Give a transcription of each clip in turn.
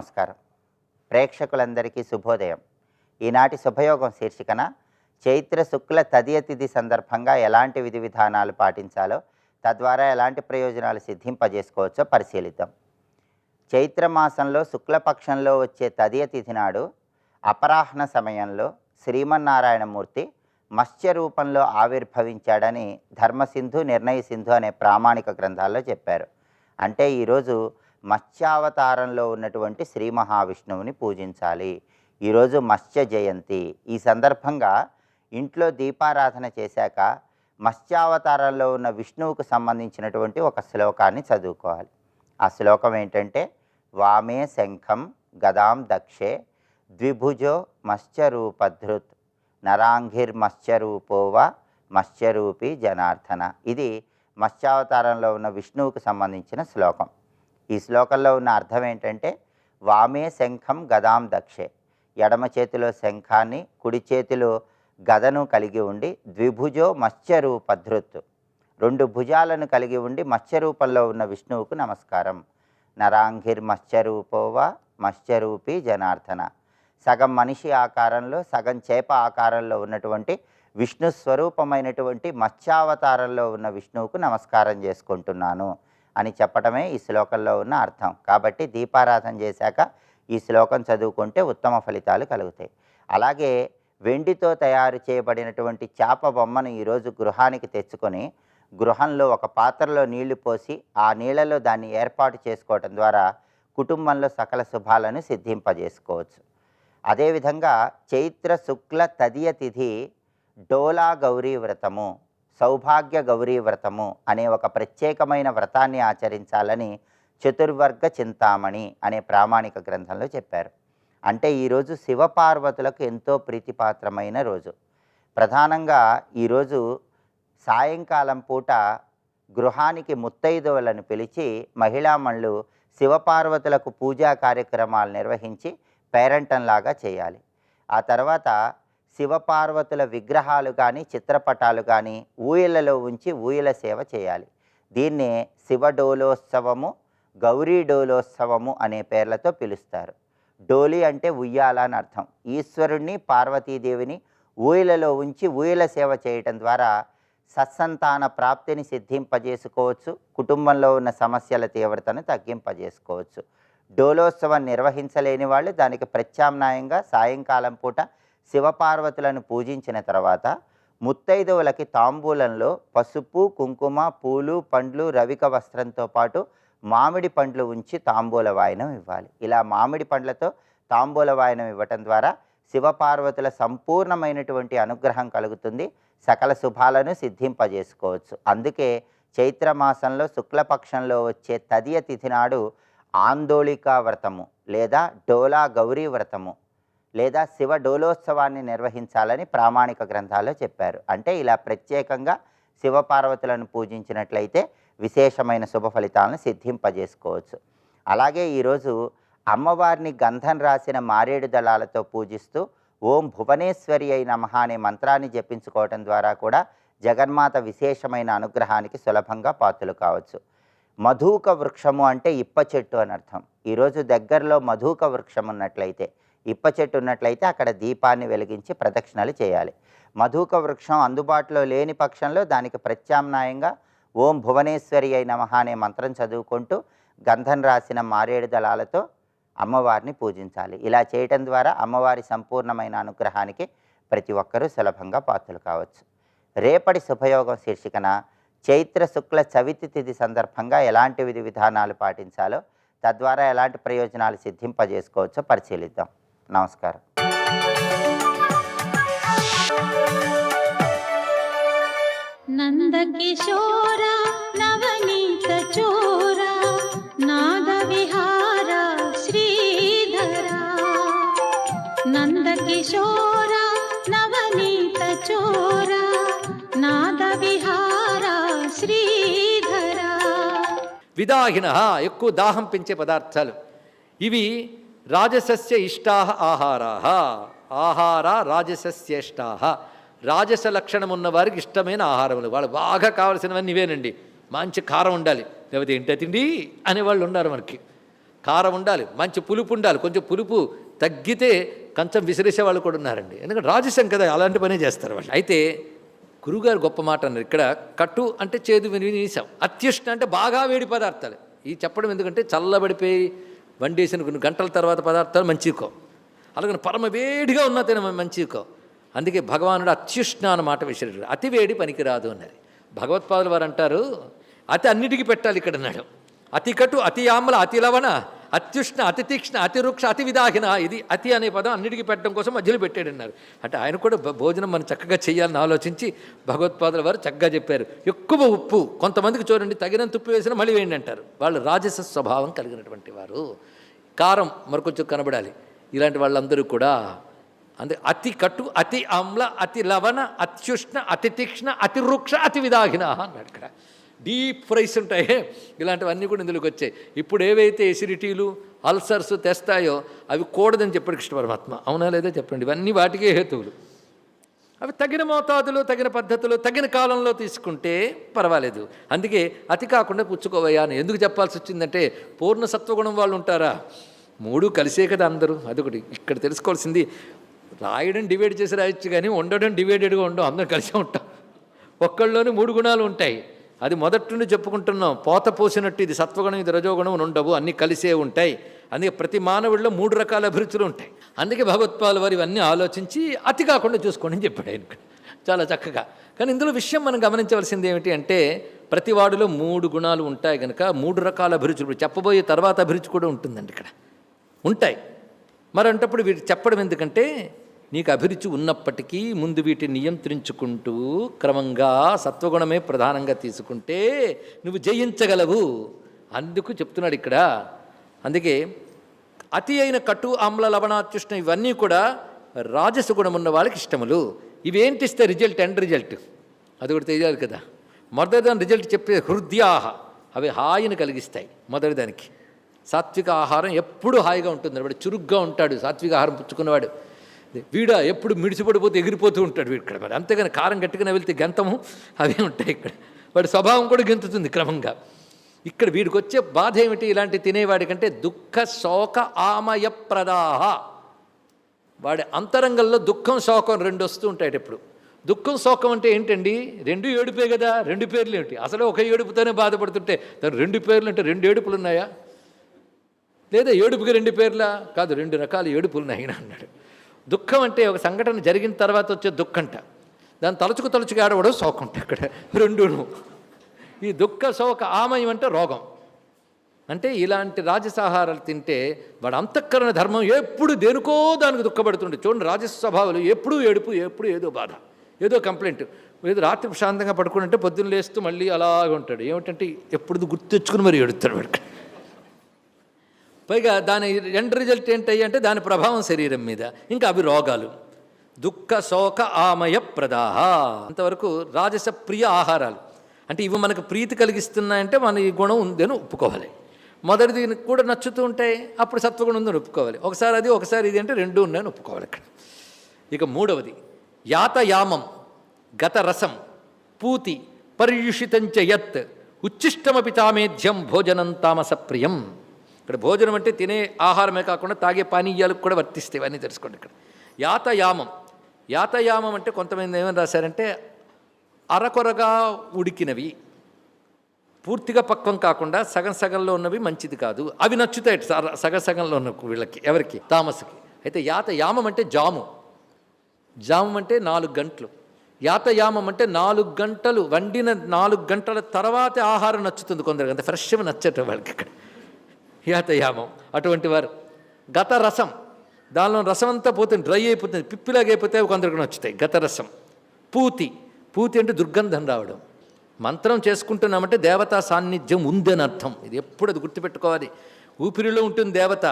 నమస్కారం. ప్రేక్షకులందరికీ శుభోదయం. ఈనాటి శుభయోగం శీర్షికన చైత్ర శుక్ల తదియ తిథి సందర్భంగా ఎలాంటి విధి విధానాలు పాటించాలో, తద్వారా ఎలాంటి ప్రయోజనాలు సిద్ధింపజేసుకోవచ్చో పరిశీలిద్దాం. చైత్రమాసంలో శుక్లపక్షంలో వచ్చే తదియ తిథి నాడు అపరాహ్న సమయంలో శ్రీమన్నారాయణమూర్తి మత్స్య రూపంలో ఆవిర్భవించాడని ధర్మసింధు, నిర్ణయ సింధు అనే ప్రామాణిక గ్రంథాల్లో చెప్పారు. అంటే ఈరోజు మత్స్యావతారంలో ఉన్నటువంటి శ్రీ మహావిష్ణువుని పూజించాలి. ఈరోజు మత్స్య జయంతి. ఈ సందర్భంగా ఇంట్లో దీపారాధన చేశాక మత్స్యావతారంలో ఉన్న విష్ణువుకు సంబంధించినటువంటి ఒక శ్లోకాన్ని చదువుకోవాలి. ఆ శ్లోకం ఏంటంటే, వామే శంఖం గదాం దక్షే ద్విభుజో మత్స్యరూపధృత్ నరాంఘిర్మత్స్యరూపోవా మత్స్యరూపి జనార్దన. ఇది మత్స్యావతారంలో ఉన్న విష్ణువుకు సంబంధించిన శ్లోకం. ఈ శ్లోకంలో ఉన్న అర్థం ఏంటంటే, వామే శంఖం గదాం దక్షే, ఎడమ చేతిలో శంఖాన్ని, కుడి చేతిలో గదను కలిగి ఉండి, ద్విభుజో మత్స్యరూపధృత్, రెండు భుజాలను కలిగి ఉండి మత్స్యరూపంలో ఉన్న విష్ణువుకు నమస్కారం. నరాంఘిర్మత్స్యరూపోవా మత్స్యరూపి జనార్దన, సగం మనిషి ఆకారంలో సగం చేప ఆకారంలో ఉన్నటువంటి విష్ణు స్వరూపమైనటువంటి మత్స్యావతారంలో ఉన్న విష్ణువుకు నమస్కారం చేసుకుంటున్నాను అని చెప్పటమే ఈ శ్లోకంలో ఉన్న అర్థం. కాబట్టి దీపారాధన చేశాక ఈ శ్లోకం చదువుకుంటే ఉత్తమ ఫలితాలు కలుగుతాయి. అలాగే వెండితో తయారు చేయబడినటువంటి చేప బొమ్మను ఈరోజు గృహానికి తెచ్చుకొని గృహంలో ఒక పాత్రలో నీళ్లు పోసి ఆ నీళ్లలో దాన్ని ఏర్పాటు చేసుకోవటం ద్వారా కుటుంబంలో సకల శుభాలను సిద్ధింపజేసుకోవచ్చు. అదేవిధంగా చైత్ర శుక్ల తదియ తిథి డోలా గౌరీ వ్రతము, సౌభాగ్య గౌరీ వ్రతము అనే ఒక ప్రత్యేకమైన వ్రతాన్ని ఆచరించాలని చతుర్వర్గ చింతామణి అనే ప్రామాణిక గ్రంథంలో చెప్పారు. అంటే ఈరోజు శివపార్వతులకు ఎంతో ప్రీతిపాత్రమైన రోజు. ప్రధానంగా ఈరోజు సాయంకాలం పూట గృహానికి ముత్తైదువులను పిలిచి మహిళామణులు శివపార్వతులకు పూజా కార్యక్రమాలు నిర్వహించి పేరంటంలాగా చేయాలి. ఆ తర్వాత శివపార్వతుల విగ్రహాలు కానీ చిత్రపటాలు కానీ ఊయలలో ఉంచి ఊయల సేవ చేయాలి. దీన్నే శివడోలోత్సవము, గౌరీ డోలోత్సవము అనే పేర్లతో పిలుస్తారు. డోలి అంటే ఉయ్యాల అని అర్థం. ఈశ్వరుణ్ణి, పార్వతీదేవిని ఊయలలో ఉంచి ఊయల సేవ చేయటం ద్వారా సత్సంతాన ప్రాప్తిని సిద్ధింపజేసుకోవచ్చు. కుటుంబంలో ఉన్న సమస్యల తీవ్రతను తగ్గింపజేసుకోవచ్చు. డోలోత్సవం నిర్వహించలేని వాళ్ళు దానికి ప్రత్యామ్నాయంగా సాయంకాలం పూట శివపార్వతులను పూజించిన తర్వాత ముత్తైదువులకి తాంబూలంలో పసుపు, కుంకుమ, పూలు, పండ్లు, రవిక వస్త్రంతో పాటు మామిడి పండ్లు ఉంచి తాంబూల వాయనం ఇవ్వాలి. ఇలా మామిడి పండ్లతో తాంబూల వాయనం ఇవ్వటం ద్వారా శివపార్వతుల సంపూర్ణమైనటువంటి అనుగ్రహం కలుగుతుంది. సకల శుభాలను సిద్ధింపజేసుకోవచ్చు. అందుకే చైత్రమాసంలో శుక్లపక్షంలో వచ్చే తదియ తిథి నాడు ఆందోళికా వ్రతము లేదా డోలా గౌరీ వ్రతము లేదా శివ డోలోత్సవాన్ని నిర్వహించాలని ప్రామాణిక గ్రంథాల్లో చెప్పారు. అంటే ఇలా ప్రత్యేకంగా శివపార్వతులను పూజించినట్లయితే విశేషమైన శుభ ఫలితాలను సిద్ధింపజేసుకోవచ్చు. అలాగే ఈరోజు అమ్మవారిని గంధం రాసిన మారేడు దళాలతో పూజిస్తూ ఓం భువనేశ్వరి అయి నమః అనే మంత్రాన్ని జపించుకోవటం ద్వారా కూడా జగన్మాత విశేషమైన అనుగ్రహానికి సులభంగా పాత్రలు కావచ్చు. మధుక వృక్షము అంటే ఇప్ప చెట్టు అని అర్థం. ఈరోజు దగ్గరలో మధుక వృక్షం ఉన్నట్లయితే, ఇప్ప చెట్టు ఉన్నట్లయితే అక్కడ దీపాన్ని వెలిగించి ప్రదక్షిణలు చేయాలి. మధుక వృక్షం అందుబాటులో లేని పక్షంలో దానికి ప్రత్యామ్నాయంగా ఓం భువనేశ్వరి అయి నమః అనే మంత్రం చదువుకుంటూ గంధం రాసిన మారేడు దళాలతో అమ్మవారిని పూజించాలి. ఇలా చేయటం ద్వారా అమ్మవారి సంపూర్ణమైన అనుగ్రహానికి ప్రతి ఒక్కరూ సులభంగా పాత్రలు కావచ్చు. రేపటి శుభయోగం శీర్షికన చైత్ర శుక్ల చవితి తిథి సందర్భంగా ఎలాంటి విధి విధానాలు పాటించాలో, తద్వారా ఎలాంటి ప్రయోజనాలు సిద్ధింపజేసుకోవచ్చో పరిశీలిద్దాం. నమస్కారం. నందకిశోర నవనీత చోర నాదవిహార శ్రీధర, నందకిశోర నవనీత చోర నాదవిహార శ్రీధర. విదాహిన ఎక్కువ దాహం పెంచే పదార్థాలు ఇవి. రాజసస్య ఇష్టా ఆహార రాజసస్యేష్టా, రాజస లక్షణం ఉన్న వారికి ఇష్టమైన ఆహారములు. వాళ్ళు బాగా కావాల్సినవన్నీ ఇవేనండి. మంచి కారం ఉండాలి, లేకపోతే ఇంట తిండి అనేవాళ్ళు ఉన్నారు మనకి. కారం ఉండాలి, మంచి పులుపు ఉండాలి. కొంచెం పులుపు తగ్గితే కంచం విసిరేసే వాళ్ళు కూడా ఉన్నారండి. ఎందుకంటే రాజసం కదా, అలాంటి పనే చేస్తారు వాళ్ళు. అయితే గురుగారు గొప్ప మాట అన్నారు ఇక్కడ. కట్టు అంటే చేదు వినీసం, అత్యుష్ణ అంటే బాగా వేడి పదార్థాలు. ఈ చెప్పడం ఎందుకంటే చల్లబడిపోయి వండేసిన కొన్ని గంటల తర్వాత పదార్థాలు మంచికో, అలాగే పరమ వేడిగా ఉన్న తిన మంచికో. అందుకే భగవానుడు అత్యుష్ణ అన్న మాట విసిరాడు. అతి వేడి పనికిరాదు అన్నది. భగవత్పాదులు వారు అంటారు అతి అన్నిటికీ పెట్టాలి ఇక్కడ అన్నాడు. అతి కటు, అతి ఆమ్ల, అతి లవణ, అత్యుష్ణ, అతి తీక్ష్ణ, అతి వృక్ష, అతి విదాహిన. ఇది అతి అనే పదం అన్నిటికీ పెట్టడం కోసం మధ్యలో పెట్టాడన్నారు. అంటే ఆయన కూడా భోజనం మనం చక్కగా చేయాలని ఆలోచించి భగవత్పాదుల వారు చక్కగా చెప్పారు. ఎక్కువ ఉప్పు, కొంతమందికి చూడండి తగినంత ఉప్పు వేసినా మళ్ళీ వేయండి అంటారు. వాళ్ళు రాజస స్వభావం కలిగినటువంటి వారు. కారం మరికొంచెం కనబడాలి. ఇలాంటి వాళ్ళందరూ కూడా అంటే అతి కట్టు, అతి ఆమ్ల, అతి లవణ, అత్యుష్ణ, అతి తీక్ష్ణ, అతి వృక్ష, అతి విదాహిన అన్నాడు ఇక్కడ. డీప్ ఫ్రైస్ ఉంటాయి, ఇలాంటివన్నీ కూడా ఇందులోకి వచ్చాయి. ఇప్పుడు ఏవైతే ఎసిడిటీలు అల్సర్స్ తెస్తాయో అవి కూడదని చెప్పాడు కృష్ణ పరమాత్మ. అవునా లేదా చెప్పండి. ఇవన్నీ వాటికే హేతువులు. అవి తగిన మోతాదులో, తగిన పద్ధతిలో, తగిన కాలంలో తీసుకుంటే పర్వాలేదు. అందుకే అతి కాకుండా పుచ్చుకోవయ్యా అని ఎందుకు చెప్పాల్సి వచ్చిందంటే పూర్ణ సత్వగుణం వాళ్ళు ఉంటారా, మూడు కలిసే కదా అందరూ. అదొకటి ఇక్కడ తెలుసుకోవాల్సింది. రాయడం డివైడ్ చేసి రాయొచ్చు కానీ ఉండడం డివైడెడ్గా ఉండవు, అందరం కలిసే ఉంటాం. ఒక్కళ్ళలోనే మూడు గుణాలు ఉంటాయి. అది మొదటి నుండి చెప్పుకుంటున్నాం. పోత పోసినట్టు ఇది సత్వగుణం, ఇది రజోగుణం ఉండవు, అన్నీ కలిసే ఉంటాయి. అందుకే ప్రతి మానవుడిలో మూడు రకాల అభిరుచులు ఉంటాయి. అందుకే భగవత్పాదుల వారు ఇవన్నీ ఆలోచించి అతి కాకుండా చూసుకోండి అని చెప్పాడు ఆయన చాలా చక్కగా. కానీ ఇందులో విషయం మనం గమనించవలసింది ఏమిటి అంటే ప్రతి వాడిలో మూడు గుణాలు ఉంటాయి కనుక మూడు రకాల అభిరుచులు చెప్పబోయే తర్వాత అభిరుచి కూడా ఉంటుందండి ఇక్కడ ఉంటాయి. మరి అంటప్పుడు వీటి చెప్పడం ఎందుకంటే నీకు అభిరుచి ఉన్నప్పటికీ ముందు వీటిని నియంత్రించుకుంటూ క్రమంగా సత్వగుణమే ప్రధానంగా తీసుకుంటే నువ్వు జయించగలవు. అందుకు చెప్తున్నాడు ఇక్కడ. అందుకే అతి అయిన కటు, ఆమ్ల, లవణాత్యుష్ణ ఇవన్నీ కూడా రాజసగుణం ఉన్న వాళ్ళకి ఇష్టములు. ఇవేంటిస్తే రిజల్ట్, ఎండ్ రిజల్ట్ అది కూడా తెలియాలి కదా. మొదటిదాని రిజల్ట్ చెప్పే హృదయాహ, అవి హాయిని కలిగిస్తాయి. మొదటిదానికి సాత్విక ఆహారం ఎప్పుడు హాయిగా ఉంటుంది. వాడు చురుగ్గా ఉంటాడు సాత్విక ఆహారం పుచ్చుకున్నవాడు. వీడ ఎప్పుడు మిడిచిపడిపోతే ఎగిరిపోతూ ఉంటాడు వీడు ఇక్కడ. మరి అంతేగాని కారం గట్టిగానే వెళ్తే గంతము అవి ఉంటాయి ఇక్కడ. వాడి స్వభావం కూడా గెంతుతుంది క్రమంగా. ఇక్కడ వీడికి వచ్చే బాధ ఏమిటి ఇలాంటి తినేవాడికంటే దుఃఖ శోక ఆమయప్రదాహ. వాడి అంతరంగంలో దుఃఖం శోకం రెండు వస్తూ ఉంటాయి ఎప్పుడు. దుఃఖం శోకం అంటే ఏంటండి, రెండు ఏడుపే కదా. రెండు పేర్లు ఏమిటి, అసలు ఒక ఏడుపుతోనే బాధపడుతుంటే దాని రెండు పేర్లు అంటే రెండు ఏడుపులు ఉన్నాయా, లేదా ఏడుపుకి రెండు పేర్లా? కాదు, రెండు రకాల ఏడుపులు ఉన్నాయి అన్నాడు. దుఃఖం అంటే ఒక సంఘటన జరిగిన తర్వాత వచ్చే దుఃఖంట, దాన్ని తలుచుకు ఆడవడం శోకంట. అక్కడ రెండును. ఈ దుఃఖ శోక ఆమయం అంటే రోగం. అంటే ఇలాంటి రాజసాహారాలు తింటే వాడు అంతఃకరణ ధర్మం ఎప్పుడు దేనికో దానికి దుఃఖపడుతుండే. చూడండి రాజస స్వభావాలు ఎప్పుడూ ఏడుపు, ఎప్పుడు ఏదో బాధ, ఏదో కంప్లైంట్. ఏదో రాత్రి ప్రశాంతంగా పడుకుంటే పొద్దున్న లేస్తూ మళ్ళీ అలాగే ఉంటాడు. ఏమిటంటే ఎప్పుడు గుర్తు తెచ్చుకుని మరి ఏడుస్తాడు వాడికి. పైగా దాని ఎండ్ రిజల్ట్ ఏంటయ్యి అంటే దాని ప్రభావం శరీరం మీద. ఇంకా అవి రోగాలు. దుఃఖ శోక ఆమయ ప్రదాహ. అంతవరకు రాజస ప్రియ ఆహారాలు అంటే ఇవి మనకు ప్రీతి కలిగిస్తున్నాయంటే మన ఈ గుణం ఉందని ఒప్పుకోవాలి. మొదటిది కూడా నచ్చుతూ ఉంటాయి, అప్పుడు సత్వగుణం ఉందని ఒప్పుకోవాలి. ఒకసారి అది ఒకసారి ఇది అంటే రెండు ఉన్నాయని ఒప్పుకోవాలి ఇక్కడ. ఇక మూడవది యాతయామం, గత రసం, పూతి, పర్యుషితంచ యత్, ఉచ్చిష్టమపి తామేధ్యం భోజనం తామస ప్రియం. ఇక్కడ భోజనం అంటే తినే ఆహారమే కాకుండా తాగే పానీయాలకు కూడా వర్తిస్తాయి. ఇవన్నీ తెలుసుకోండి ఇక్కడ. యాతయామం, యాతయామం అంటే కొంతమంది ఏమని రాశారంటే అరకొరగా ఉడికినవి, పూర్తిగా పక్వం కాకుండా సగం సగంలో ఉన్నవి మంచిది కాదు, అవి నచ్చుతాయి సగంలో ఉన్న వీళ్ళకి. ఎవరికి? తామసకి. అయితే యాతయామం అంటే జాము. జామం అంటే 4 గంటలు. యాతయామం అంటే 4 గంటలు వండిన 4 గంటల తర్వాతే ఆహారం నచ్చుతుంది కొందరికి. అంత ఫ్రెష్గా నచ్చట వాళ్ళకి ఇక్కడ యాతయామం. అటువంటి వారు గత రసం, దానిలో రసం అంతా పోతుంది, డ్రై అయిపోతుంది, పిప్పిలాగైపోతే కొందరికి నచ్చుతాయి. గత రసం. పూతి, పూతి అంటే దుర్గంధం రావడం. మంత్రం చేసుకుంటున్నామంటే దేవతా సాన్నిధ్యం ఉందని అర్థం. ఇది ఎప్పుడు అది గుర్తుపెట్టుకోవాలి. ఊపిరిలో ఉంటుంది దేవత,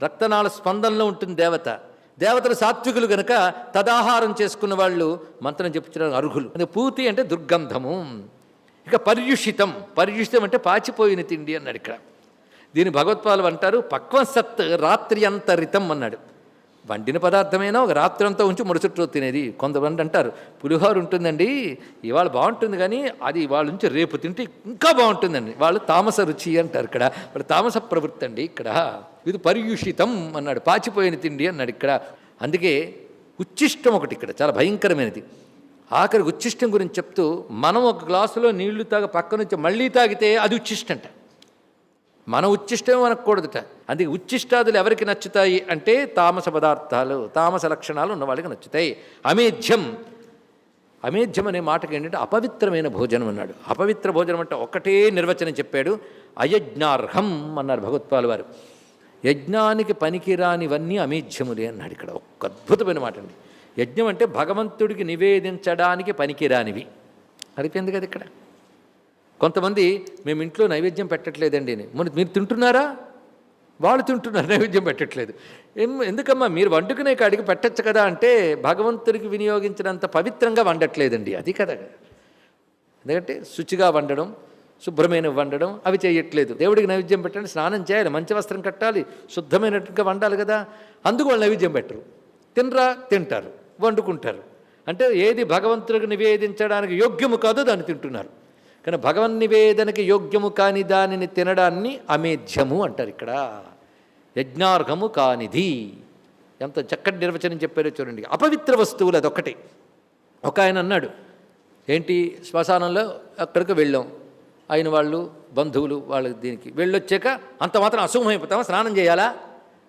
రక్తనాళ స్పందనలో ఉంటుంది దేవత. దేవతలు సాత్వికులు గనక తదాహారం చేసుకున్న వాళ్ళు మంత్రం చెప్పుకోవడానికి అర్హులు. అంటే పూతి అంటే దుర్గంధము. ఇక పర్యుషితం, పర్యుషితం అంటే పాచిపోయిన తిండి అన్నాడు ఇక్కడ. దీని భగవత్పాలు అంటారు పక్వం సత్ రాత్రి అంతరితం అన్నాడు. వండిన పదార్థమైనా ఒక రాత్రంతా ఉంచి మరుసటి రోజు తినేది. కొంతమంది అంటారు పులిహోర ఉంటుందండి ఇవాళ బాగుంటుంది కానీ అది ఇవాళ నుంచి రేపు తింటే ఇంకా బాగుంటుందండి. వాళ్ళు తామస రుచి అంటారు. ఇక్కడ వాళ్ళు తామస ప్రవృత్తి అండి. ఇక్కడ ఇది పర్యూషితం అన్నాడు, పాచిపోయిన తిండి అన్నాడు ఇక్కడ. అందుకే ఉచ్ఛిష్టం ఒకటి ఇక్కడ చాలా భయంకరమైనది. ఆఖరికి ఉచ్ఛిష్టం గురించి చెప్తూ, మనం ఒక గ్లాసులో నీళ్లు పక్క నుంచి మళ్ళీ తాగితే అది ఉచ్ఛిష్టంట. మన ఉచ్ఛిష్టమే మనకూడదుట. అందుకే ఉచ్ఛిష్టాదులు ఎవరికి నచ్చుతాయి అంటే తామస పదార్థాలు, తామస లక్షణాలు ఉన్న వాళ్ళకి నచ్చుతాయి. అమేధ్యం, అమేధ్యం అనే మాటకి ఏంటంటే అపవిత్రమైన భోజనం అన్నాడు. అపవిత్ర భోజనం అంటే ఒకటే నిర్వచనం చెప్పాడు, అయజ్ఞార్హం అన్నారు భగవత్పాలు వారు. యజ్ఞానికి పనికిరానివన్నీ అమేధ్యములే అన్నాడు. ఇక్కడ ఒక అద్భుతమైన మాట అండి. యజ్ఞం అంటే భగవంతుడికి నివేదించడానికి పనికిరానివి. అడిపోయింది కదా ఇక్కడ. కొంతమంది మేము ఇంట్లో నైవేద్యం పెట్టట్లేదండి అని. మీరు తింటున్నారా? వాళ్ళు తింటున్నారు, నైవేద్యం పెట్టట్లేదు. ఎందుకమ్మా మీరు వండుకునే కాడికి పెట్టచ్చు కదా అంటే భగవంతుడికి వినియోగించినంత పవిత్రంగా వండట్లేదండి. అది కదా. ఎందుకంటే శుచిగా వండడం, శుభ్రమైన వండడం అవి చేయట్లేదు. దేవుడికి నైవేద్యం పెట్టండి, స్నానం చేయాలి, మంచి వస్త్రం కట్టాలి, శుద్ధమైనట్టుగా వండాలి కదా. అందుకు వాళ్ళు నైవేద్యం పెట్టరు. తినరా? తింటారు, వండుకుంటారు. అంటే ఏది భగవంతుడికి నివేదించడానికి యోగ్యము కాదో దాన్ని తింటున్నారు. కానీ భగవన్ నివేదనకి యోగ్యము కాని దానిని తినడాన్ని అమేధ్యము అంటారు. ఇక్కడ యజ్ఞార్హము కానిది. ఎంత చక్కటి నిర్వచనం చెప్పారో చూడండి. అపవిత్ర వస్తువులు అదొక్కటి. ఒక ఆయన అన్నాడు, ఏంటి శ్మశానంలో అక్కడికి వెళ్ళాం, ఆయన వాళ్ళు బంధువులు వాళ్ళ దీనికి వెళ్ళొచ్చాక అంత మాత్రం అశుభం అయిపోతామా, స్నానం చేయాలా?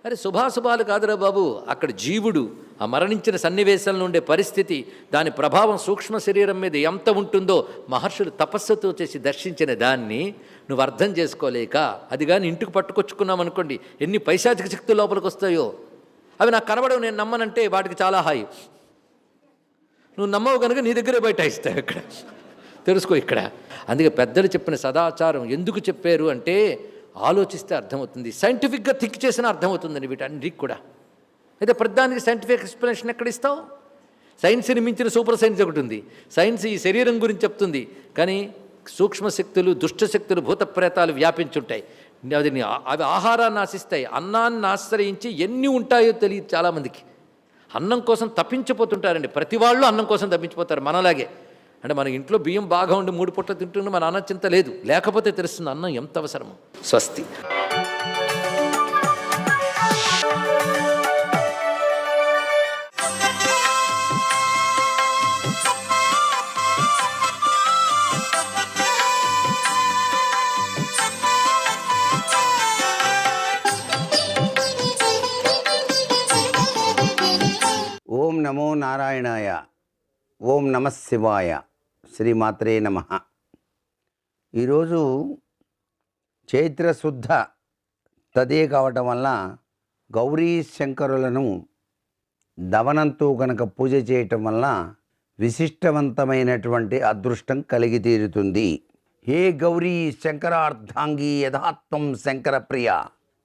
అరే శుభాశుభాలు కాదురా బాబు, అక్కడ జీవుడు ఆ మరణించిన సన్నివేశంలో ఉండే పరిస్థితి, దాని ప్రభావం సూక్ష్మ శరీరం మీద ఎంత ఉంటుందో మహర్షులు తపస్సుతో చేసి దర్శించిన దాన్ని నువ్వు అర్థం చేసుకోలేక అది కానీ ఇంటికి పట్టుకొచ్చుకున్నాం అనుకోండి, ఎన్ని పైశాచిక శక్తులు లోపలికి వస్తాయో. అవి నాకు కనబడవు, నేను నమ్మనంటే వాటికి చాలా హాయి. నువ్వు నమ్మవు కనుక నీ దగ్గరే బైఠాయిస్తావు. ఇక్కడ తెలుసుకో ఇక్కడ. అందుకే పెద్దలు చెప్పిన సదాచారం ఎందుకు చెప్పారు అంటే ఆలోచిస్తే అర్థమవుతుంది, సైంటిఫిక్గా థింక్ చేసినా అర్థమవుతుందండి వీటన్నిటికి కూడా. అయితే ప్రతిదానికి సైంటిఫిక్ ఎక్స్ప్లెనేషన్ ఎక్కడ ఇస్తావు? సైన్స్ని మించిన సూపర్ సైన్స్ ఒకటి ఉంది. సైన్స్ ఈ శరీరం గురించి చెప్తుంది, కానీ సూక్ష్మశక్తులు, దుష్టశక్తులు, భూతప్రేతాలు వ్యాపించుంటాయి. అవి ఆహారాన్ని ఆశిస్తాయి. అన్నాన్ని ఆశ్రయించి ఎన్ని ఉంటాయో తెలియదు చాలామందికి. అన్నం కోసం తప్పించిపోతుంటారండి. ప్రతి వాళ్ళు అన్నం కోసం తప్పించిపోతారు మనలాగే. అంటే మన ఇంట్లో బియ్యం బాగా ఉండి 3 పూట్ల తింటున్న మన అన్న చింత లేదు, లేకపోతే తెలుస్తుంది అన్నం ఎంత అవసరమో. స్వస్తి. ఓం నమో నారాయణాయ. ఓం నమః శివాయ. శ్రీమాత్రే నమః. ఈరోజు చైత్రశుద్ధ తదే కావటం వల్ల గౌరీ శంకరులను దవనంతో కనుక పూజ చేయటం వల్ల విశిష్టవంతమైనటువంటి అదృష్టం కలిగి తీరుతుంది. హే గౌరీ శంకరార్ధాంగి యథాత్వం శంకర ప్రియ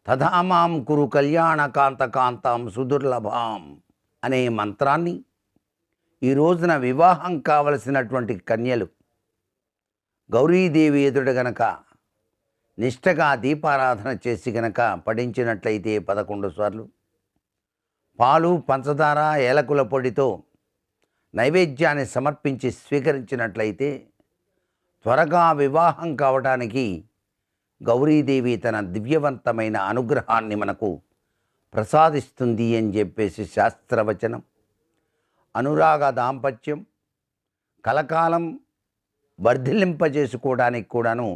తథా మాం కురు కళ్యాణ కాంతకాంతాం సుదుర్లభాం అనే మంత్రాన్ని ఈ రోజున వివాహం కావలసినటువంటి కన్యలు గౌరీదేవి ఎదుట గనక నిష్టగా దీపారాధన చేసి గనక పఠించినట్లయితే 11 సార్లు పాలు, పంచదార, ఏలకుల పొడితో నైవేద్యాన్ని సమర్పించి స్వీకరించినట్లయితే త్వరగా వివాహం కావడానికి గౌరీదేవి తన దివ్యవంతమైన అనుగ్రహాన్ని మనకు ప్రసాదిస్తుంది అని చెప్పేసి శాస్త్రవచనం. అనురాగ దాంపత్యం కలకాలం వర్ధిల్లింపజేసుకోవడానికి కూడాను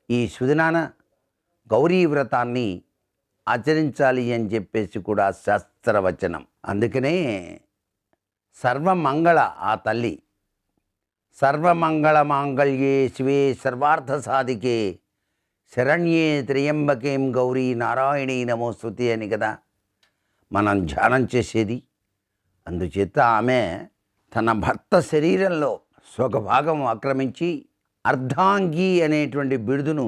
ఈ సుదినాన గౌరీ వ్రతాన్ని ఆచరించాలి అని చెప్పేసి కూడా శాస్త్రవచనం. అందుకనే సర్వమంగళ ఆ తల్లి సర్వమంగళ మాంగళ్యే శివే సర్వార్థ సాధికే శరణ్యే త్రయంబకేం గౌరీ నారాయణీ నమోస్తుతే అని కదా మనం ధ్యానం చేసేది. అందుచేత ఆమె తన భర్త శరీరంలో స్వగభాగం ఆక్రమించి అర్ధాంగి అనేటువంటి బిరుదును